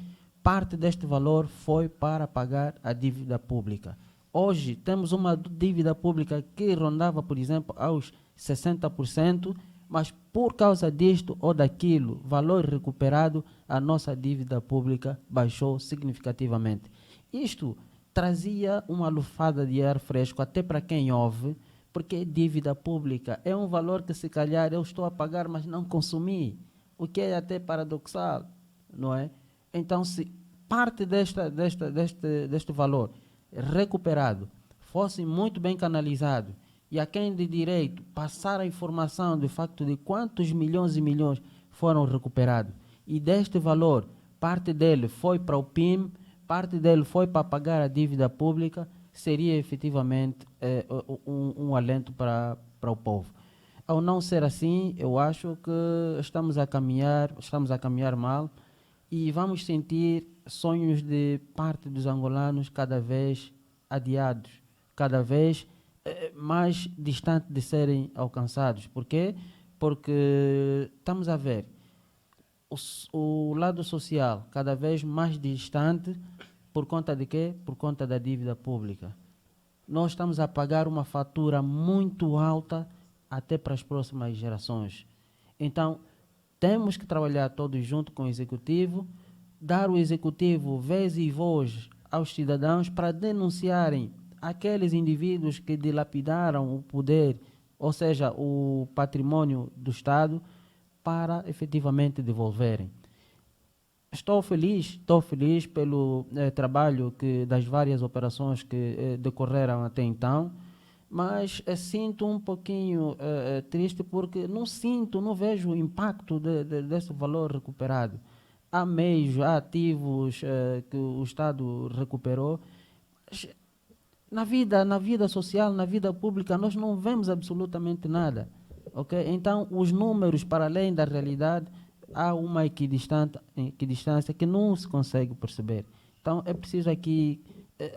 parte deste valor foi para pagar a dívida pública. Hoje temos uma dívida pública que rondava, por exemplo, aos 60%, mas por causa disto ou daquilo, valor recuperado, a nossa dívida pública baixou significativamente. Isto trazia uma lufada de ar fresco até para quem ouve, porque dívida pública é um valor que se calhar eu estou a pagar, mas não consumi, o que é até paradoxal, não é? Então, se parte deste valor recuperado fosse muito bem canalizado e a quem de direito passar a informação do facto de quantos milhões e milhões foram recuperados, e deste valor, parte dele foi para o PIM, parte dele foi para pagar a dívida pública, seria efetivamente um alento para o povo. Ao não ser assim, eu acho que estamos a caminhar mal e vamos sentir sonhos de parte dos angolanos cada vez adiados, cada vez mais distantes de serem alcançados. Por quê? Porque estamos a ver o lado social cada vez mais distante. Por conta de quê? Por conta da dívida pública. Nós estamos a pagar uma fatura muito alta até para as próximas gerações. Então, temos que trabalhar todos junto com o Executivo, dar o Executivo vez e voz aos cidadãos para denunciarem aqueles indivíduos que dilapidaram o poder, ou seja, o patrimônio do Estado, para efetivamente devolverem. Estou feliz pelo trabalho das várias operações que decorreram até então, mas sinto um pouquinho triste porque não vejo o impacto desse valor recuperado. Há meios, há ativos que o Estado recuperou. Na vida social, na vida pública, nós não vemos absolutamente nada. Okay? Então, os números, para além da realidade, há uma equidistância que não se consegue perceber. Então, é preciso aqui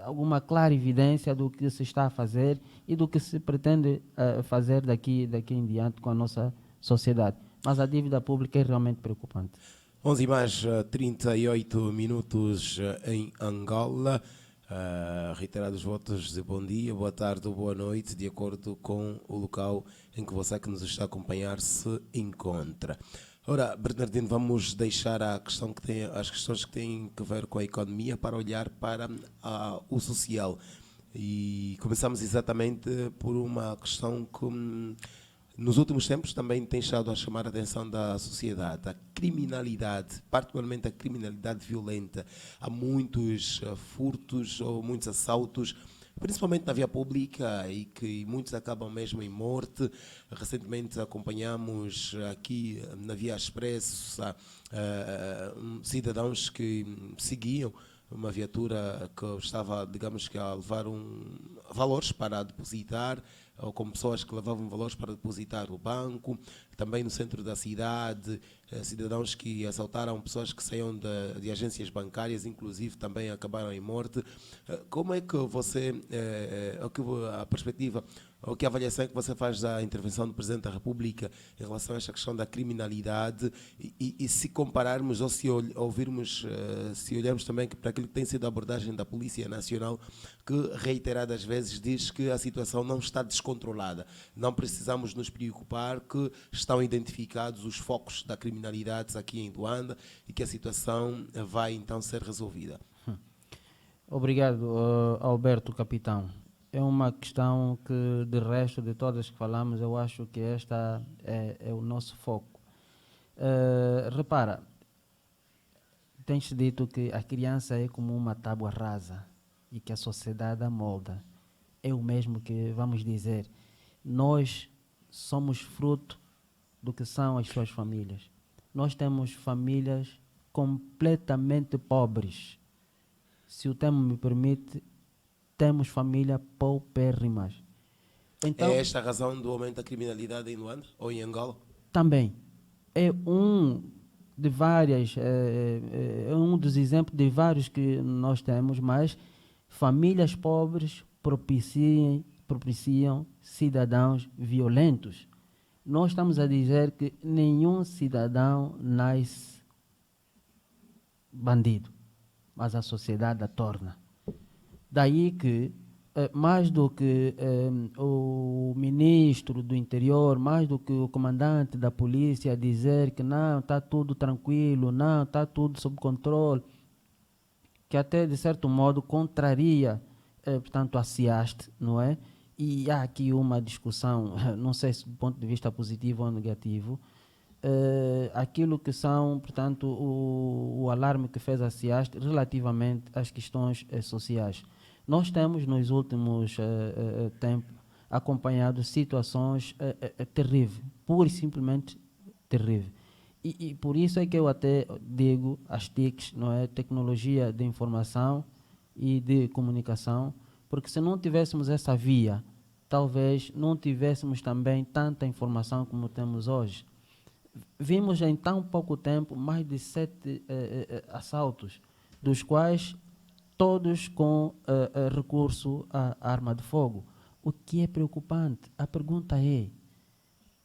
alguma clara evidência do que se está a fazer e do que se pretende fazer daqui em diante com a nossa sociedade. Mas a dívida pública é realmente preocupante. 11 mais 38 minutos em Angola. Reiterados votos de bom dia, boa tarde ou boa noite, de acordo com o local em que você que nos está a acompanhar se encontra. Ora, Bernardino, vamos deixar as questões que têm a ver com a economia para olhar para o social. E começamos exatamente por uma questão que nos últimos tempos também tem estado a chamar a atenção da sociedade, a criminalidade, particularmente a criminalidade violenta. Há muitos furtos ou muitos assaltos, principalmente na via pública, e que muitos acabam mesmo em morte. Recentemente acompanhamos aqui na Via Expresso cidadãos que seguiam uma viatura que estava, digamos que, a levar valores para depositar, ou com pessoas que levavam valores para depositar no banco. Também no centro da cidade, cidadãos que assaltaram pessoas que saíam de agências bancárias, inclusive também acabaram em morte. Como é que você, a perspectiva, ou que avaliação é que você faz da intervenção do Presidente da República em relação a esta questão da criminalidade e se compararmos ou se ouvirmos, se olharmos também para aquilo que tem sido a abordagem da Polícia Nacional, que reiteradas vezes diz que a situação não está descontrolada. Não precisamos nos preocupar, que estão identificados os focos da criminalidade aqui em Luanda e que a situação vai então ser resolvida. Obrigado, Alberto Capitão. É uma questão que, de resto de todas que falamos, eu acho que esta é o nosso foco. Repara, tem-se dito que a criança é como uma tábua rasa e que a sociedade a molda. é o mesmo que, vamos dizer, nós somos fruto do que são as suas famílias. Nós temos famílias completamente pobres. Se o termo me permite, temos família paupérrimas. Então, É esta a razão do aumento da criminalidade em Luanda ou em Angola? também é é um dos exemplos de vários que nós temos, mas famílias pobres propiciam cidadãos violentos. Nós estamos a dizer que nenhum cidadão nasce bandido, mas a sociedade a torna. Daí que, mais do que o ministro do interior, mais do que o comandante da polícia dizer que não, está tudo tranquilo, não, está tudo sob controle, que até de certo modo contraria, portanto, a CIAST, não é? E há aqui uma discussão, não sei se do ponto de vista positivo ou negativo, aquilo que são, portanto, o alarme que fez a CIAST relativamente às questões sociais. Nós temos, nos últimos tempos, acompanhado situações terríveis, pura e simplesmente terríveis. E por isso é que eu até digo as TICs, não é? Tecnologia de informação e de comunicação, porque se não tivéssemos essa via, talvez não tivéssemos também tanta informação como temos hoje. Vimos em tão pouco tempo mais de 7 assaltos, dos quais todos com recurso à arma de fogo. O que é preocupante? A pergunta é: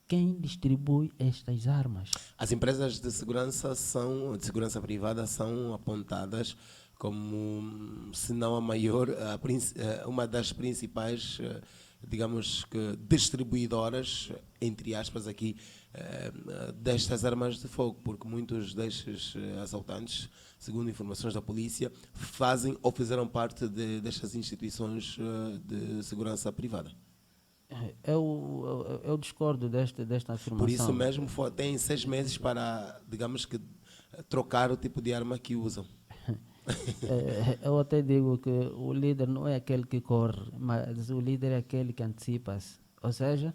quem distribui estas armas? As empresas de segurança privada são apontadas como, se não a maior, uma das principais, digamos que distribuidoras, entre aspas aqui, destas armas de fogo, porque muitos destes assaltantes, segundo informações da polícia, fazem ou fizeram parte destas instituições de segurança privada. Eu discordo desta afirmação. Por isso mesmo, têm 6 meses para, digamos que, trocar o tipo de arma que usam. Eu até digo que o líder não é aquele que corre, mas o líder é aquele que antecipa-se. Ou seja,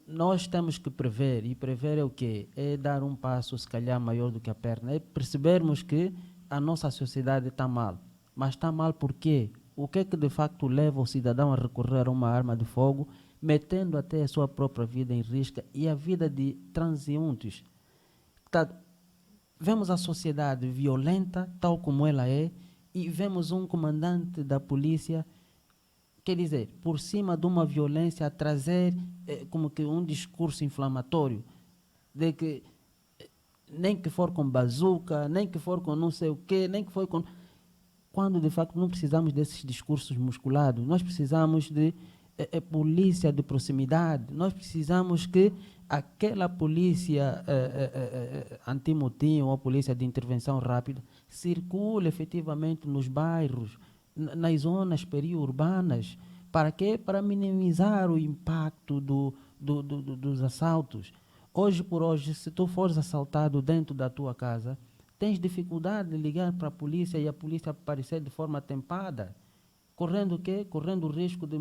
nós temos que prever, e prever é o quê? É dar um passo, se calhar, maior do que a perna. É percebermos que a nossa sociedade está mal. Mas está mal por quê? O que é que de facto leva o cidadão a recorrer a uma arma de fogo, metendo até a sua própria vida em risco e a vida de transeuntes? Vemos a sociedade violenta, tal como ela é, e vemos um comandante da polícia, quer dizer, por cima de uma violência, a trazer como que um discurso inflamatório, de que nem que for com bazuca, nem que for com não sei o quê, nem que for com... Quando de facto não precisamos desses discursos musculados, nós precisamos de polícia de proximidade, nós precisamos que aquela polícia antimotim ou a polícia de intervenção rápida circule efetivamente nos bairros, nas zonas periurbanas. Para quê? Para minimizar o impacto dos assaltos. Hoje por hoje, se tu fores assaltado dentro da tua casa, tens dificuldade de ligar para a polícia e a polícia aparecer de forma atempada. Correndo o quê? Correndo o risco de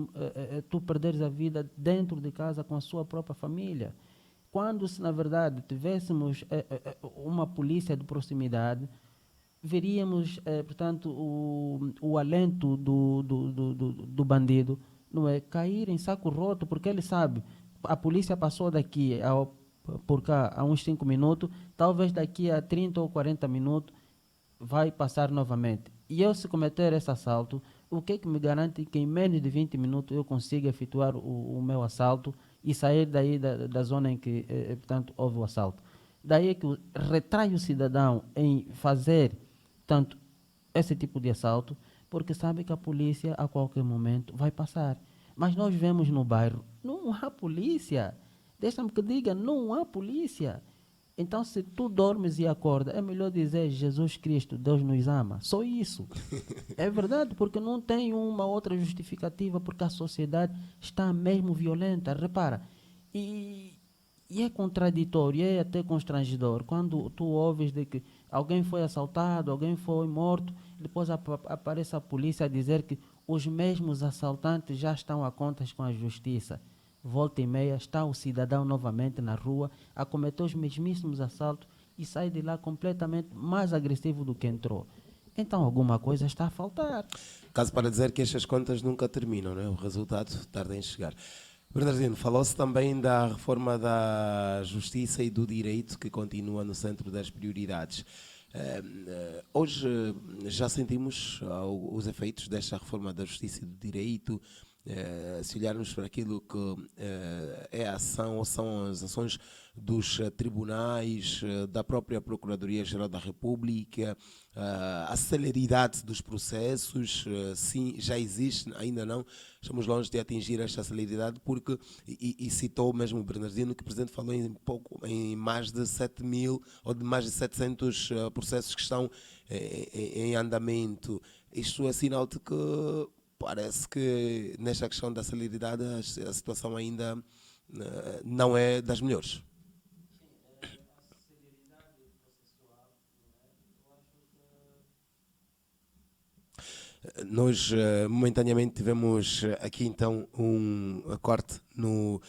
tu perderes a vida dentro de casa com a sua própria família. Quando, se na verdade tivéssemos uma polícia de proximidade, veríamos, portanto, o alento do bandido, não é, cair em saco roto, porque ele sabe, a polícia passou daqui por cá há uns 5 minutos, talvez daqui a 30 ou 40 minutos vai passar novamente. E eu, se cometer esse assalto, o que é que me garante que em menos de 20 minutos eu consiga efetuar o meu assalto e sair daí da zona em que, portanto, houve o assalto? Daí é que retrai o cidadão em fazer, portanto, esse tipo de assalto, porque sabe que a polícia a qualquer momento vai passar. Mas nós vemos no bairro, não há polícia. Deixa-me que diga, não há polícia. Então, se tu dormes e acorda, é melhor dizer Jesus Cristo, Deus nos ama. Só isso. É verdade, porque não tem uma outra justificativa, porque a sociedade está mesmo violenta. Repara, e é contraditório, é até constrangedor, quando tu ouves de que alguém foi assaltado, alguém foi morto, depois aparece a polícia a dizer que os mesmos assaltantes já estão a contas com a justiça. Volta e meia está o cidadão novamente na rua a cometer os mesmíssimos assaltos e sai de lá completamente mais agressivo do que entrou. Então alguma coisa está a faltar. Caso para dizer que estas contas nunca terminam, né? O resultado tarda em chegar. Bernardino, falou-se também da reforma da justiça e do direito que continua no centro das prioridades. Hoje já sentimos os efeitos desta reforma da justiça e do direito. Se olharmos para aquilo que é a ação ou são as ações dos tribunais, da própria Procuradoria-Geral da República, a celeridade dos processos, sim, já existe, ainda não, estamos longe de atingir esta celeridade, porque, e citou mesmo o Bernardino, que o Presidente falou em mais de 7.000 ou de mais de 700 processos que estão em andamento. Isto é sinal de que parece que nesta questão da celeridade a situação ainda não é das melhores. Nós momentaneamente tivemos aqui então um corte no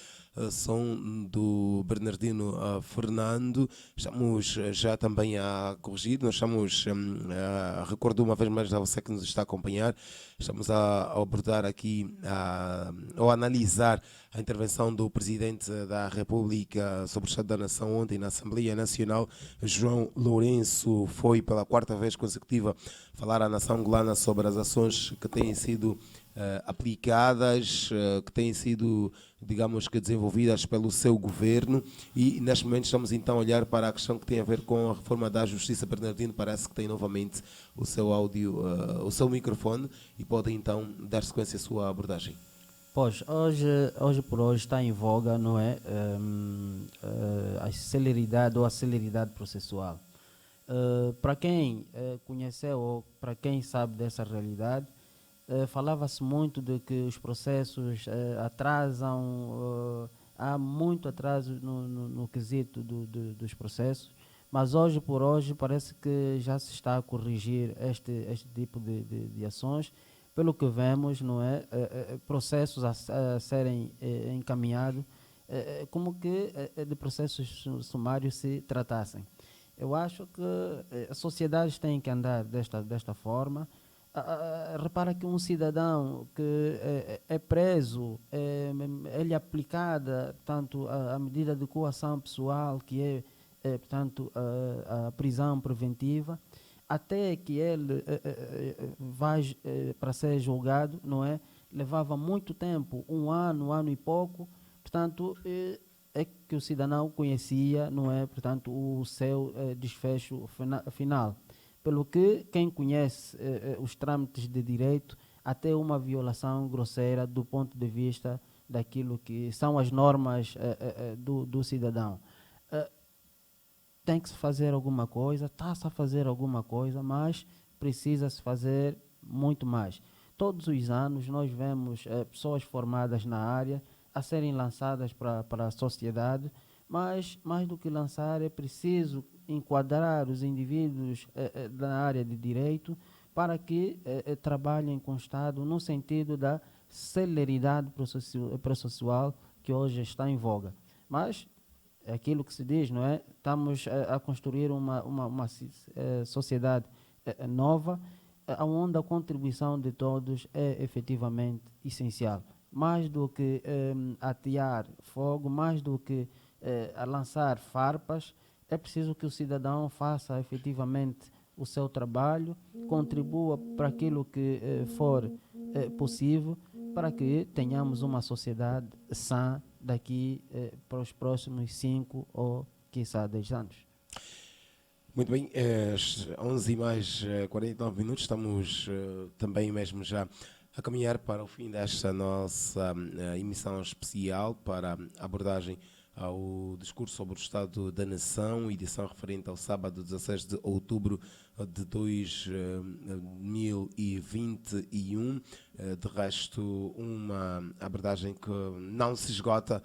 som do Bernardino Fernando. Estamos já também a corrigir, nós estamos recordo uma vez mais a você que nos está a acompanhar, estamos a abordar aqui ou a analisar a intervenção do Presidente da República sobre o Estado da Nação ontem na Assembleia Nacional. João Lourenço foi pela 4ª vez consecutiva falar à nação angolana sobre as ações que têm sido aplicadas, que têm sido, digamos que, desenvolvidas pelo seu governo, e neste momento estamos então a olhar para a questão que tem a ver com a reforma da Justiça. Bernardino parece que tem novamente o seu áudio, o seu microfone, e pode então dar sequência à sua abordagem. Pois, hoje por hoje está em voga, não é, a celeridade ou a celeridade processual. Para quem conheceu ou para quem sabe dessa realidade, falava-se muito de que os processos atrasam, há muito atraso no quesito dos processos, mas hoje por hoje parece que já se está a corrigir este tipo de ações. Pelo que vemos, não é, processos a serem encaminhados, como que de processos sumários se tratassem. Eu acho que as sociedades têm que andar desta forma. Repara que um cidadão que é preso, ele é aplicada, portanto, a medida de coação pessoal, que portanto, a prisão preventiva, até que ele vá para ser julgado, não é? Levava muito tempo, um ano e pouco, portanto, é que o cidadão conhecia, não é? Portanto, o seu desfecho final. Pelo que quem conhece os trâmites de direito, até uma violação grosseira do ponto de vista daquilo que são as normas do cidadão. Tem que se fazer alguma coisa, está-se a fazer alguma coisa, mas precisa-se fazer muito mais. Todos os anos nós vemos pessoas formadas na área a serem lançadas para a sociedade, mas mais do que lançar é preciso enquadrar os indivíduos da área de direito para que trabalhem com o Estado no sentido da celeridade processual que hoje está em voga. Mas é aquilo que se diz, não é? Estamos a construir uma sociedade nova, onde a contribuição de todos é efetivamente essencial. Mais do que atear fogo, mais do que a lançar farpas, é preciso que o cidadão faça efetivamente o seu trabalho, contribua para aquilo que for possível, para que tenhamos uma sociedade sã daqui para os próximos 5 ou, quiçá, 10 anos. Muito bem, às 11h49, estamos também mesmo já a caminhar para o fim desta nossa emissão especial para a abordagem ao discurso sobre o Estado da Nação, edição referente ao sábado 16 de outubro de 2021. De resto, uma abordagem que não se esgota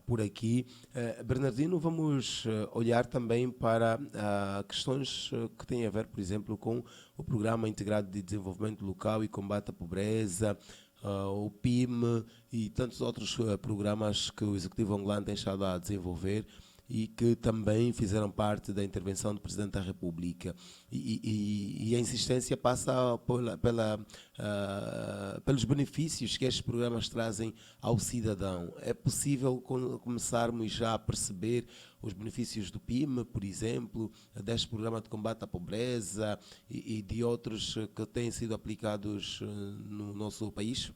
por aqui. Bernardino, vamos olhar também para questões que têm a ver, por exemplo, com o Programa Integrado de Desenvolvimento Local e Combate à Pobreza, o PIM e tantos outros programas que o Executivo angolano tem estado a desenvolver e que também fizeram parte da intervenção do Presidente da República. E a insistência passa pelos benefícios que estes programas trazem ao cidadão. É possível começarmos já a perceber os benefícios do PIM, por exemplo, deste programa de combate à pobreza e de outros que têm sido aplicados no nosso país?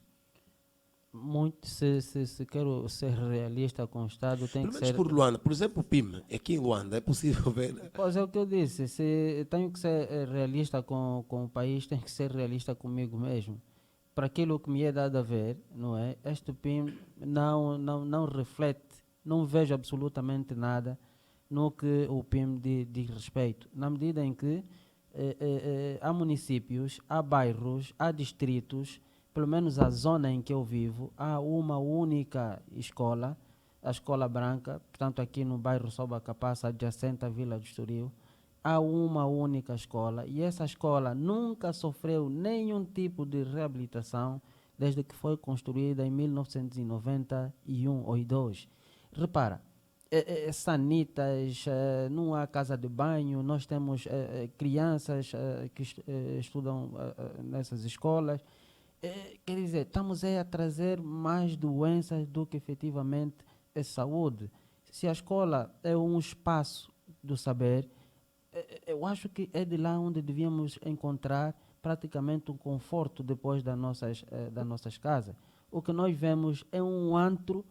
Muito, se quero ser realista com o Estado, tem Pelo que menos ser. por Luanda. Por exemplo, o PIM, aqui em Luanda, é possível ver. Pois é o que eu disse, se tenho que ser realista com o país, tenho que ser realista comigo mesmo. Para aquilo que me é dado a ver, não é? Este PIM não reflete, não vejo absolutamente nada no que o PIM diz respeito. Na medida em que há municípios, há bairros, há distritos, pelo menos a zona em que eu vivo, há uma única escola, a Escola Branca, portanto aqui no bairro Sobacapassa, adjacente à Vila do Estoril, há uma única escola e essa escola nunca sofreu nenhum tipo de reabilitação desde que foi construída em 1991 ou 2. Repara, sanitas, não há casa de banho, nós temos crianças que estudam nessas escolas. Quer dizer, estamos a trazer mais doenças do que efetivamente é saúde. Se a escola é um espaço do saber, eu acho que é de lá onde devíamos encontrar praticamente um conforto depois das nossas casas. O que nós vemos é um antro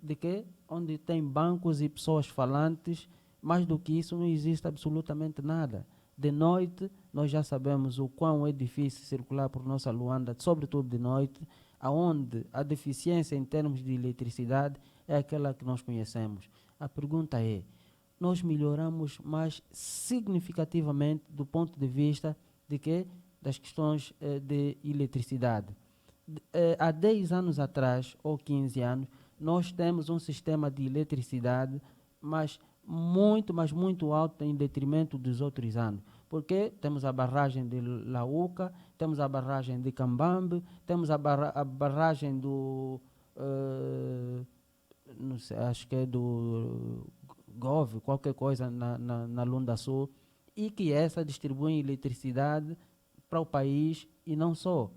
de quê? Onde tem bancos e pessoas falantes, mais do que isso não existe absolutamente nada. De noite, nós já sabemos o quão é difícil circular por nossa Luanda, sobretudo de noite, aonde a deficiência em termos de eletricidade é aquela que nós conhecemos. A pergunta é, nós melhoramos mais significativamente do ponto de vista de quê? Das questões de eletricidade. Há 10 anos atrás, ou 15 anos, nós temos um sistema de eletricidade, mas muito alto em detrimento dos outros anos. Porque temos a barragem de Lauca, temos a barragem de Cambambe, temos a barragem do... não sei, acho que é do Gove, qualquer coisa na Lunda Sul, e que essa distribui eletricidade para o país e não só,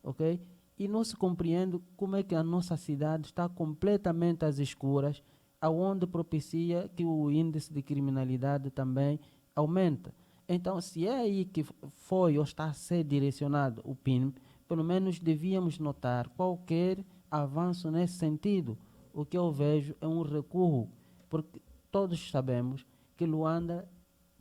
ok? E não se compreende como é que a nossa cidade está completamente às escuras, aonde propicia que o índice de criminalidade também aumenta. Então, se é aí que foi ou está a ser direcionado o PIN, pelo menos devíamos notar qualquer avanço nesse sentido. O que eu vejo é um recuo, porque todos sabemos que Luanda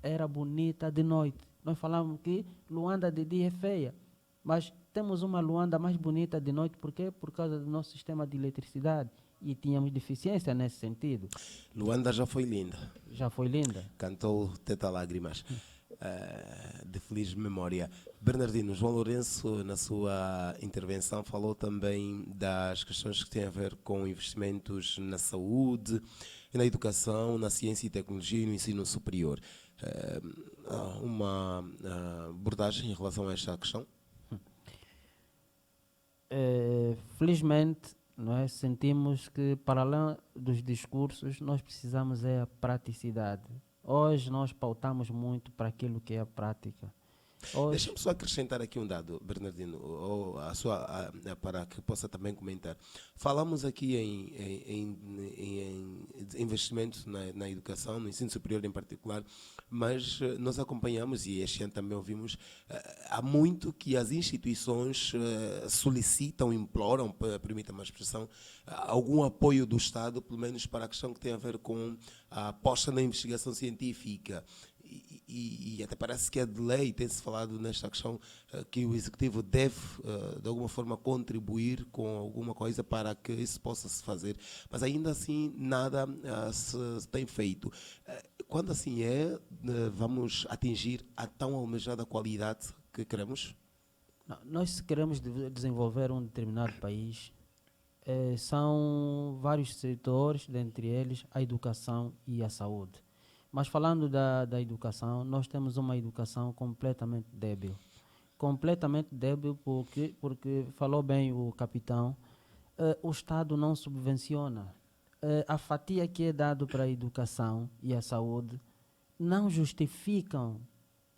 era bonita de noite. Nós falamos que Luanda de dia é feia, mas temos uma Luanda mais bonita de noite, por quê? Por causa do nosso sistema de eletricidade. E tínhamos deficiência nesse sentido. Luanda já foi linda. Já foi linda. Cantou Teta Lágrimas, de feliz memória. Bernardino, João Lourenço, na sua intervenção, falou também das questões que têm a ver com investimentos na saúde, na educação, na ciência e tecnologia e no ensino superior. Uma abordagem em relação a esta questão? Felizmente, nós sentimos que, para além dos discursos, nós precisamos a praticidade. Hoje nós pautamos muito para aquilo que é a prática. Deixa-me só acrescentar aqui um dado, Bernardino, para que possa também comentar. Falamos aqui em investimentos na educação, no ensino superior em particular, mas nós acompanhamos, e este ano também ouvimos, há muito que as instituições solicitam, imploram, permita-me a expressão, algum apoio do Estado, pelo menos para a questão que tem a ver com a aposta na investigação científica. e até parece que é de lei, tem-se falado nesta questão, que o Executivo deve, de alguma forma, contribuir com alguma coisa para que isso possa se fazer, mas ainda assim nada se tem feito. Quando assim vamos atingir a tão almejada qualidade que queremos? Não, nós, se queremos desenvolver um determinado país, são vários setores, dentre eles a educação e a saúde. Mas falando da educação, nós temos uma educação completamente débil. Completamente débil porque falou bem o capitão, o Estado não subvenciona. A fatia que é dado para a educação e a saúde não justificam.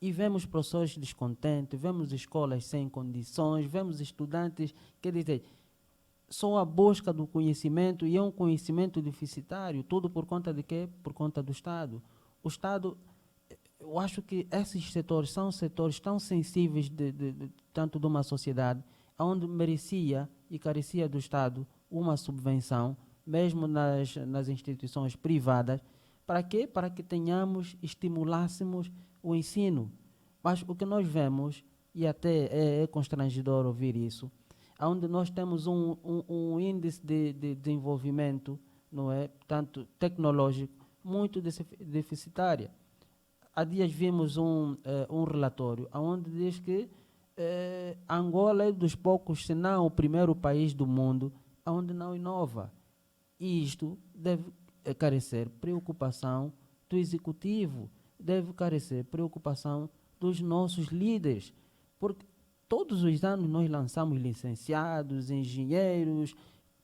E vemos professores descontentes, vemos escolas sem condições, vemos estudantes, quer dizer, só a busca do conhecimento, e é um conhecimento deficitário, tudo por conta de quê? Por conta do Estado. O Estado, eu acho que esses setores são setores tão sensíveis tanto de uma sociedade, onde merecia e carecia do Estado uma subvenção, mesmo nas instituições privadas. Para quê? Para que tenhamos, estimulássemos o ensino. Mas o que nós vemos, e até é constrangedor ouvir isso, onde nós temos um índice de desenvolvimento, não é, tanto tecnológico, muito deficitária. Há dias vimos um relatório onde diz que Angola é dos poucos, se não o primeiro país do mundo onde não inova. E isto deve carecer preocupação do executivo, deve carecer preocupação dos nossos líderes, porque todos os anos nós lançamos licenciados, engenheiros,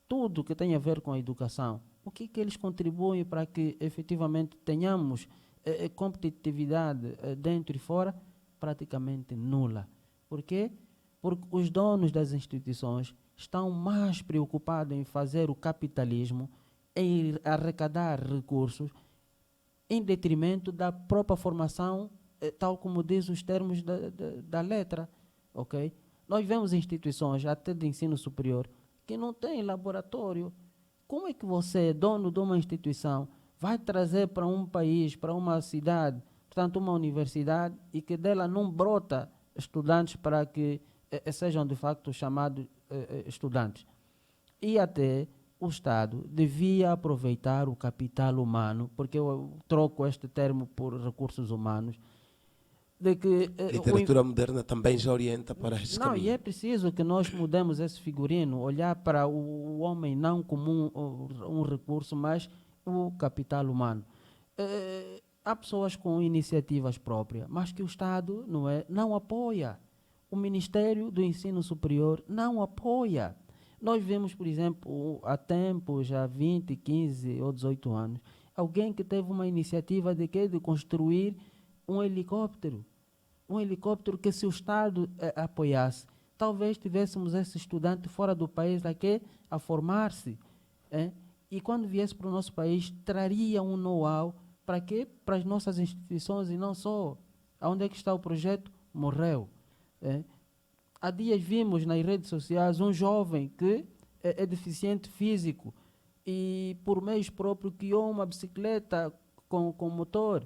tudo que tem a ver com a educação. O que eles contribuem para que efetivamente tenhamos competitividade dentro e fora? Praticamente nula. Por quê? Porque os donos das instituições estão mais preocupados em fazer o capitalismo, em arrecadar recursos, em detrimento da própria formação, tal como diz os termos da letra. Okay? Nós vemos instituições, até de ensino superior, que não têm laboratório. Como é que você, dono de uma instituição, vai trazer para um país, para uma cidade, portanto uma universidade, e que dela não brota estudantes para que sejam de facto chamados estudantes? E até o Estado devia aproveitar o capital humano, porque eu troco este termo por recursos humanos, de que a literatura moderna também já orienta para este não, caminho. e é preciso que nós mudemos esse figurino, olhar para o homem não como um recurso, mas o capital humano. Há pessoas com iniciativas próprias, mas que o Estado não apoia. O Ministério do Ensino Superior não apoia. Nós vemos, por exemplo, há tempo, já 20, 15 ou 18 anos, alguém que teve uma iniciativa de quê? De construir um helicóptero. Um helicóptero que, se o Estado apoiasse, talvez tivéssemos esse estudante fora do país aqui a formar-se. E quando viesse para o nosso país, traria um know-how para quê? Para as nossas instituições, e não só. Onde é que está o projeto? Morreu. Há dias vimos nas redes sociais um jovem que é deficiente físico e, por meios próprios, criou uma bicicleta com motor.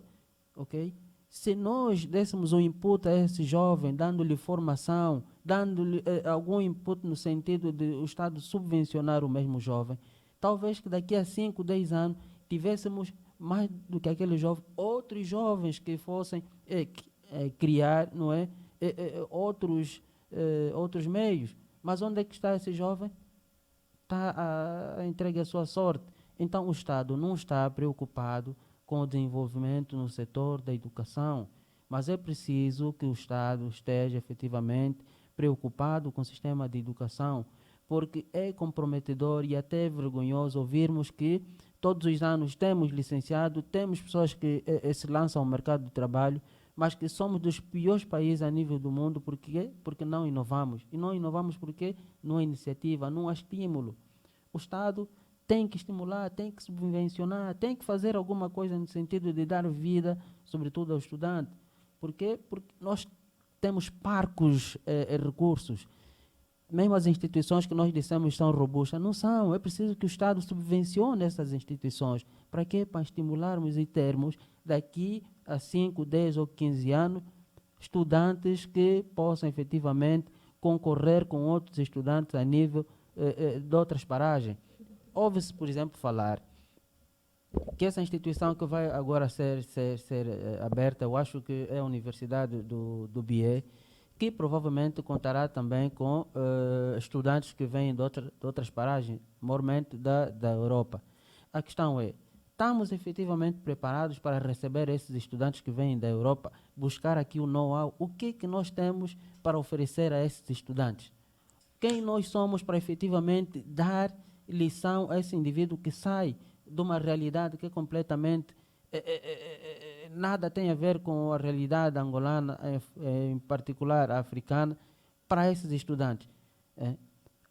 Okay? Se nós dessemos um input a esse jovem, dando-lhe formação, dando-lhe algum input no sentido de o Estado subvencionar o mesmo jovem, talvez que daqui a 5, 10 anos tivéssemos mais do que aquele jovem, outros jovens que fossem criar, não é? Outros meios. Mas onde é que está esse jovem? Está entregue à sua sorte. Então o Estado não está preocupado com o desenvolvimento no setor da educação, mas é preciso que o Estado esteja efetivamente preocupado com o sistema de educação, porque é comprometedor e até vergonhoso ouvirmos que todos os anos temos licenciado, temos pessoas que se lançam ao mercado de trabalho, mas que somos dos piores países a nível do mundo. Por quê? Porque não inovamos. E não inovamos porque não há iniciativa, não há estímulo. O Estado tem que estimular, tem que subvencionar, tem que fazer alguma coisa no sentido de dar vida, sobretudo ao estudante. Por quê? Porque nós temos parcos recursos. mesmo as instituições que nós dissemos são robustas, não são. É preciso que o Estado subvencione essas instituições. Para quê? Para estimularmos e termos, daqui a 5, 10 ou 15 anos, estudantes que possam efetivamente concorrer com outros estudantes a nível de outras paragens. Ouve-se, por exemplo, falar que essa instituição que vai agora ser aberta, eu acho que é a Universidade do BIE, que provavelmente contará também com estudantes que vêm de outras paragens, mormente da Europa. A questão é, estamos efetivamente preparados para receber esses estudantes que vêm da Europa, buscar aqui o know-how? O que nós temos para oferecer a esses estudantes? Quem nós somos para efetivamente dar lição a esse indivíduo que sai de uma realidade que é completamente nada tem a ver com a realidade angolana, em particular a africana, para esses estudantes.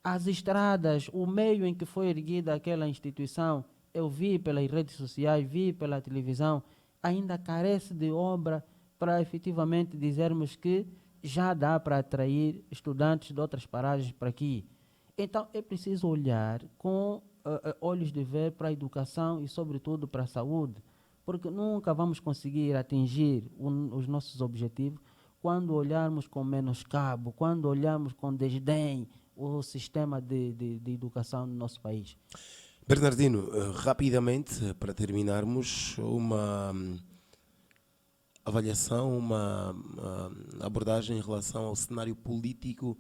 As estradas, o meio em que foi erguida aquela instituição, eu vi pelas redes sociais, vi pela televisão, ainda carece de obra para efetivamente dizermos que já dá para atrair estudantes de outras paragens para aqui. Então é preciso olhar com olhos de ver para a educação e, sobretudo, para a saúde, porque nunca vamos conseguir atingir os nossos objetivos quando olharmos com menoscabo, quando olharmos com desdém o sistema de educação no nosso país. Bernardino, rapidamente, para terminarmos, uma avaliação, uma abordagem em relação ao cenário político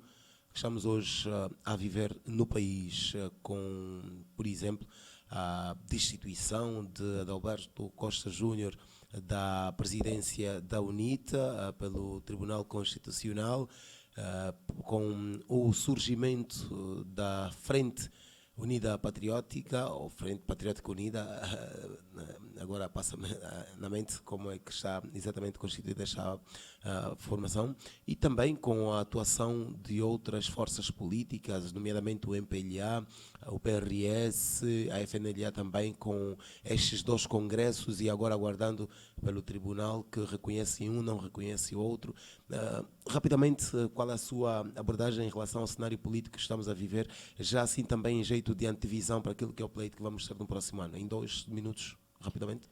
que estamos hoje a viver no país, com, por exemplo, a destituição de Adalberto Costa Júnior da presidência da UNITA pelo Tribunal Constitucional, com o surgimento da Frente Unida Patriótica, ou Frente Patriótica Unida, agora passa-me na mente como é que está exatamente constituída esta formação, e também com a atuação de outras forças políticas, nomeadamente o MPLA, o PRS, a FNLA também, com estes dois congressos e agora aguardando pelo tribunal que reconhece um, não reconhece o outro. Rapidamente, qual é a sua abordagem em relação ao cenário político que estamos a viver, já assim também em jeito de antevisão para aquilo que é o pleito que vamos ter no próximo ano? Em 2 minutos, rapidamente.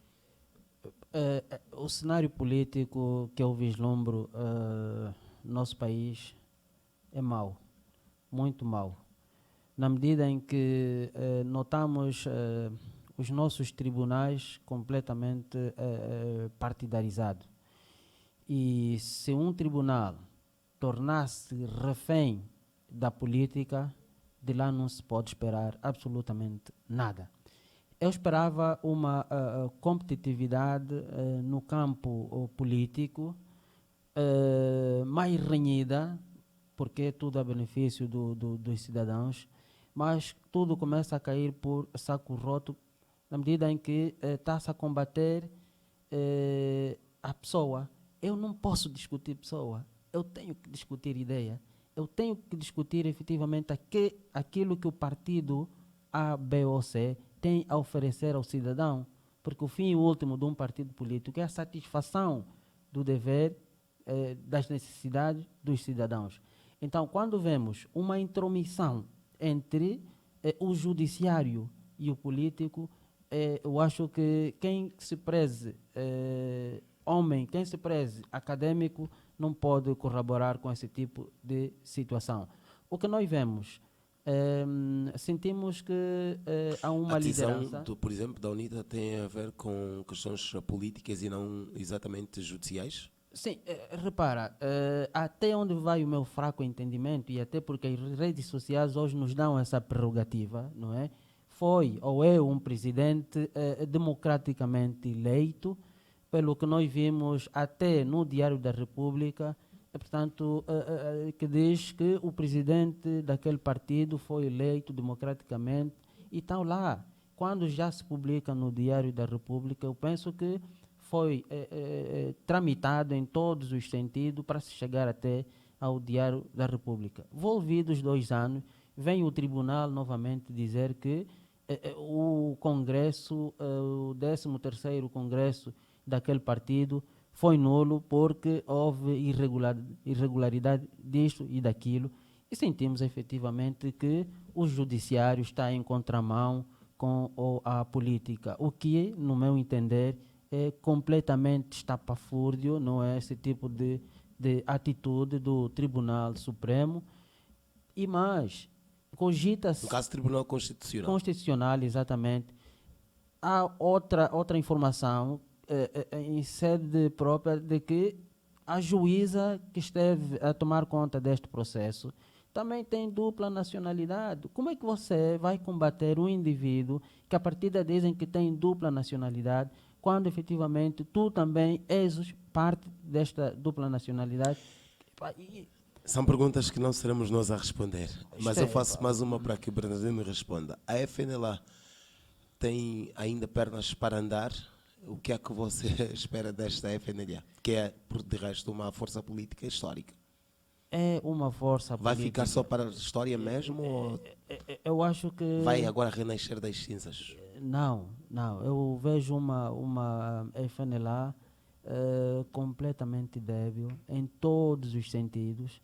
O cenário político que eu vislumbro no nosso país é mau, muito mau. Na medida em que notamos os nossos tribunais completamente partidarizados. E se um tribunal tornar-se refém da política, de lá não se pode esperar absolutamente nada. Eu esperava uma competitividade no campo político mais renhida, porque é tudo a benefício dos cidadãos, mas tudo começa a cair por saco roto na medida em que está-se a combater a pessoa. Eu não posso discutir pessoa, eu tenho que discutir ideia, eu tenho que discutir efetivamente aquilo que o partido A, B ou C tem a oferecer ao cidadão, porque o fim último de um partido político é a satisfação do dever, das necessidades dos cidadãos. Então, quando vemos uma intromissão entre o judiciário e o político, eu acho que quem se preze homem, quem se preze acadêmico, não pode corroborar com esse tipo de situação. O que nós vemos, sentimos que há uma liderança... por exemplo, da UNITA tem a ver com questões políticas e não exatamente judiciais? Sim, repara, até onde vai o meu fraco entendimento, e até porque as redes sociais hoje nos dão essa prerrogativa, não é? Foi ou é um presidente democraticamente eleito, pelo que nós vimos até no Diário da República, portanto, que diz que o presidente daquele partido foi eleito democraticamente e tal lá. Quando já se publica no Diário da República, eu penso que foi tramitado em todos os sentidos para se chegar até ao Diário da República. Volvidos 2 anos, vem o tribunal novamente dizer que o Congresso, o 13º Congresso daquele partido foi nulo porque houve irregularidade disto e daquilo. E sentimos efetivamente que o judiciário está em contramão com a política, o que, no meu entender, é completamente estapafúrdio, não é esse tipo de atitude do Tribunal Supremo. E mais, No cogita-se caso, Tribunal Constitucional. constitucional, exatamente. Há outra informação em sede própria de que a juíza que esteve a tomar conta deste processo também tem dupla nacionalidade. Como é que você vai combater um indivíduo que a partida dizem que tem dupla nacionalidade, quando efetivamente tu também és parte desta dupla nacionalidade? São perguntas que não seremos nós a responder, mas Isto eu é, faço mais uma para que o Bernardino responda. A FNLA tem ainda pernas para andar? O que é que você espera desta FNLA? Que é, por de resto, uma força política histórica. é uma força Vai política. ficar só para a história mesmo ou Eu acho que vai agora renascer das cinzas? não. Eu vejo uma FNLA completamente débil em todos os sentidos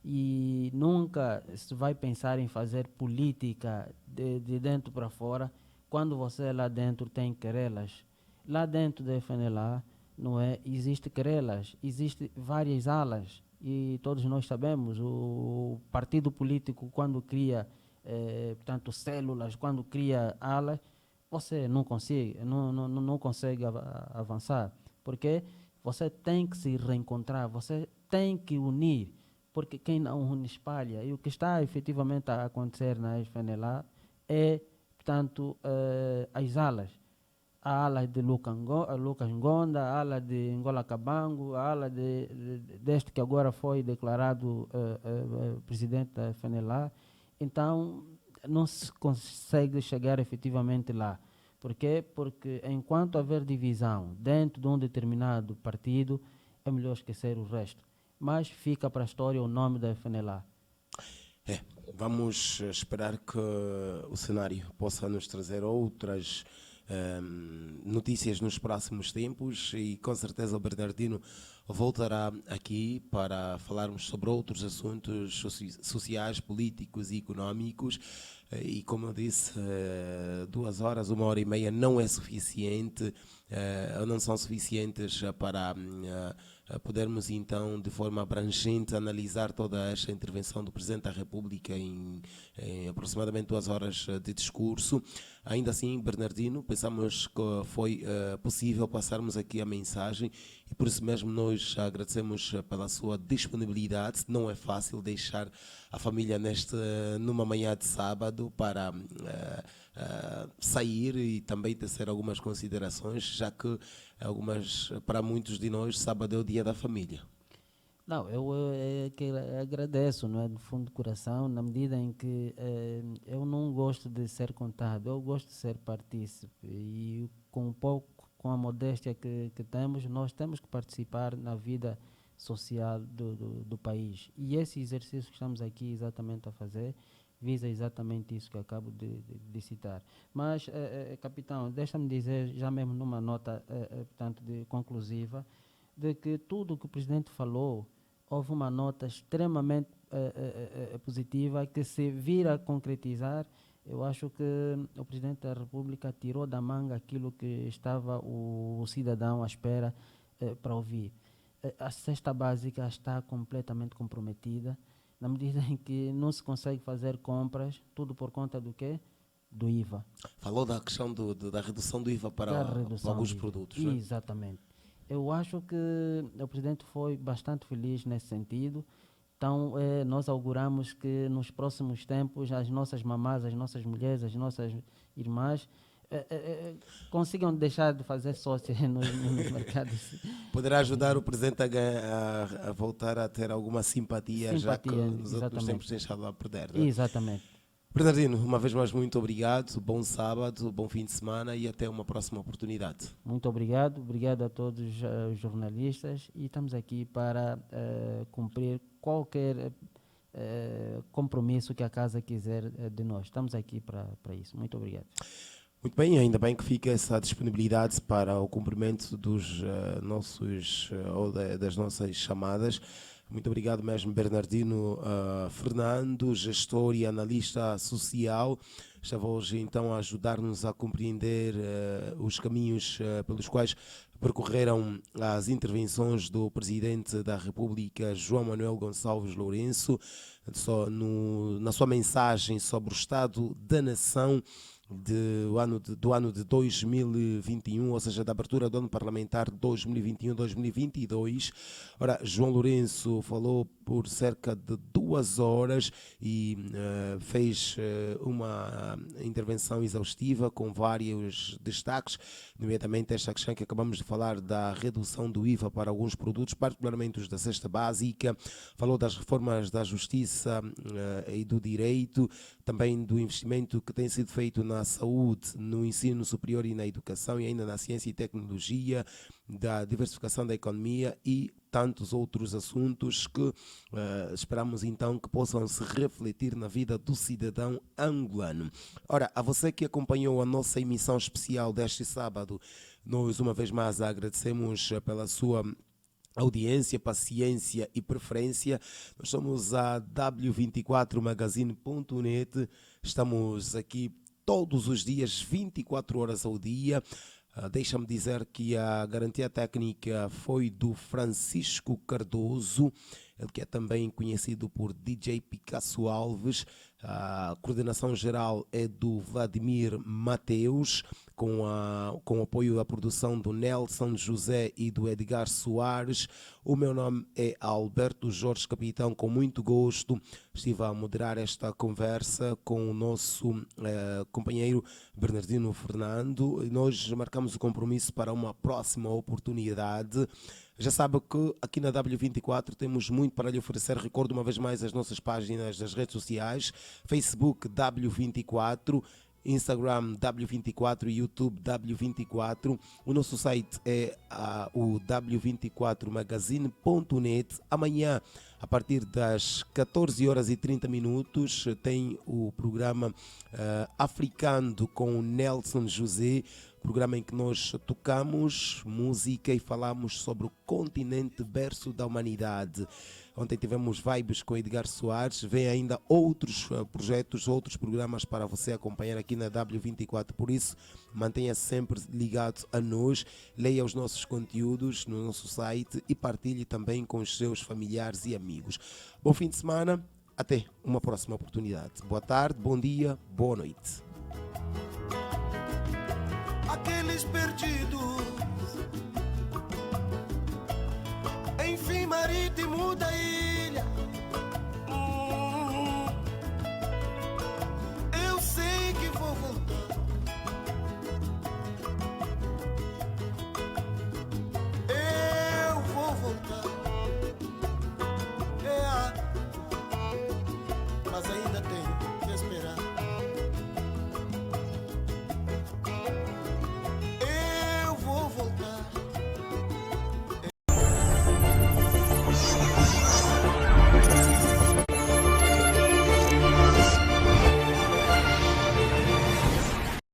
e nunca se vai pensar em fazer política de dentro para fora quando você lá dentro tem querelas. Lá dentro da FNLA, não é, existe querelas, existe várias alas e todos nós sabemos, o partido político quando cria portanto, células, quando cria alas, você não consegue, não consegue avançar, porque você tem que se reencontrar, você tem que unir, porque quem não une espalha. E o que está efetivamente a acontecer na FNLA é, portanto, as alas. A ala de Lucas Ngonda, a ala de Ngola Kabango, a ala deste que agora foi declarado presidente da FNLA. Então, não se consegue chegar efetivamente lá. Por quê? Porque enquanto haver divisão dentro de um determinado partido, é melhor esquecer o resto. Mas fica para a história o nome da FNLA. Vamos esperar que o cenário possa nos trazer outras notícias nos próximos tempos e com certeza o Bernardino voltará aqui para falarmos sobre outros assuntos sociais, políticos e económicos. E como eu disse, 2 horas, 1h30 não é suficiente, não são suficientes para podermos então de forma abrangente analisar toda esta intervenção do Presidente da República em aproximadamente 2 horas de discurso. Ainda assim, Bernardino, pensamos que foi possível passarmos aqui a mensagem e por isso mesmo nós agradecemos pela sua disponibilidade. Não é fácil deixar a família numa manhã de sábado para sair e também tecer algumas considerações, já que para muitos de nós sábado é o dia da família. Não, eu que agradeço, não é, do fundo do coração, na medida em que eu não gosto de ser contado, eu gosto de ser partícipe e com a modéstia que temos, nós temos que participar na vida social do país. E esse exercício que estamos aqui exatamente a fazer visa exatamente isso que eu acabo de citar. Mas, capitão, deixa-me dizer, já mesmo numa nota portanto, conclusiva, de que tudo o que o presidente falou, houve uma nota extremamente positiva que se vir a concretizar. Eu acho que o Presidente da República tirou da manga aquilo que estava o cidadão à espera para ouvir. A cesta básica está completamente comprometida, na medida em que não se consegue fazer compras, tudo por conta do quê? Do IVA. Falou da questão da redução do IVA para alguns produtos. Né? Exatamente. Eu acho que o Presidente foi bastante feliz nesse sentido. Então, nós auguramos que nos próximos tempos as nossas mamás, as nossas mulheres, as nossas irmãs consigam deixar de fazer sócio nos mercados. Poderá ajudar o Presidente a voltar a ter alguma simpatia já que nos últimos tempos tem estado a perder. Né? Exatamente. Bernardino, uma vez mais muito obrigado, bom sábado, bom fim de semana e até uma próxima oportunidade. Muito obrigado a todos os jornalistas e estamos aqui para cumprir qualquer compromisso que a casa quiser de nós. Estamos aqui para isso. Muito obrigado. Muito bem, ainda bem que fica essa disponibilidade para o cumprimento dos das nossas chamadas. Muito obrigado mesmo, Bernardino Fernando, gestor e analista social. Estava hoje então a ajudar-nos a compreender os caminhos pelos quais percorreram as intervenções do Presidente da República, João Manuel Gonçalves Lourenço, na sua mensagem sobre o Estado da Nação do ano de 2021, ou seja, da abertura do ano parlamentar 2021-2022. Ora, João Lourenço falou por cerca de 2 horas e fez uma intervenção exaustiva com vários destaques, nomeadamente esta questão que acabamos de falar da redução do IVA para alguns produtos, particularmente os da cesta básica. Falou das reformas da justiça e do direito, também do investimento que tem sido feito na saúde, no ensino superior e na educação, e ainda na ciência e tecnologia, da diversificação da economia e tantos outros assuntos que esperamos então que possam se refletir na vida do cidadão angolano. Ora, a você que acompanhou a nossa emissão especial deste sábado, nós uma vez mais agradecemos pela sua audiência, paciência e preferência. Nós somos a W24magazine.net, estamos aqui todos os dias, 24 horas ao dia. Deixa-me dizer que a garantia técnica foi do Francisco Cardoso, ele que é também conhecido por DJ Picasso Alves. A coordenação geral é do Vladimir Mateus, com o apoio da produção do Nelson José e do Edgar Soares. O meu nome é Alberto Jorge Capitão, com muito gosto estive a moderar esta conversa com o nosso companheiro Bernardino Fernando. Nós marcamos o compromisso para uma próxima oportunidade. Já sabe que aqui na W24 temos muito para lhe oferecer. Recordo uma vez mais as nossas páginas das redes sociais: Facebook W24, Instagram W24 e YouTube W24. O nosso site é o w24magazine.net. Amanhã, a partir das 14h30, tem o programa Africando com o Nelson José, programa em que nós tocamos música e falamos sobre o continente berço da humanidade. Ontem tivemos vibes com Edgar Soares. Vem ainda outros projetos, outros programas para você acompanhar aqui na W24. Por isso, mantenha-se sempre ligado a nós, leia os nossos conteúdos no nosso site e partilhe também com os seus familiares e amigos. Bom fim de semana, até uma próxima oportunidade. Boa tarde, bom dia, boa noite. Aqueles perdidos, enfim, marítimo daí.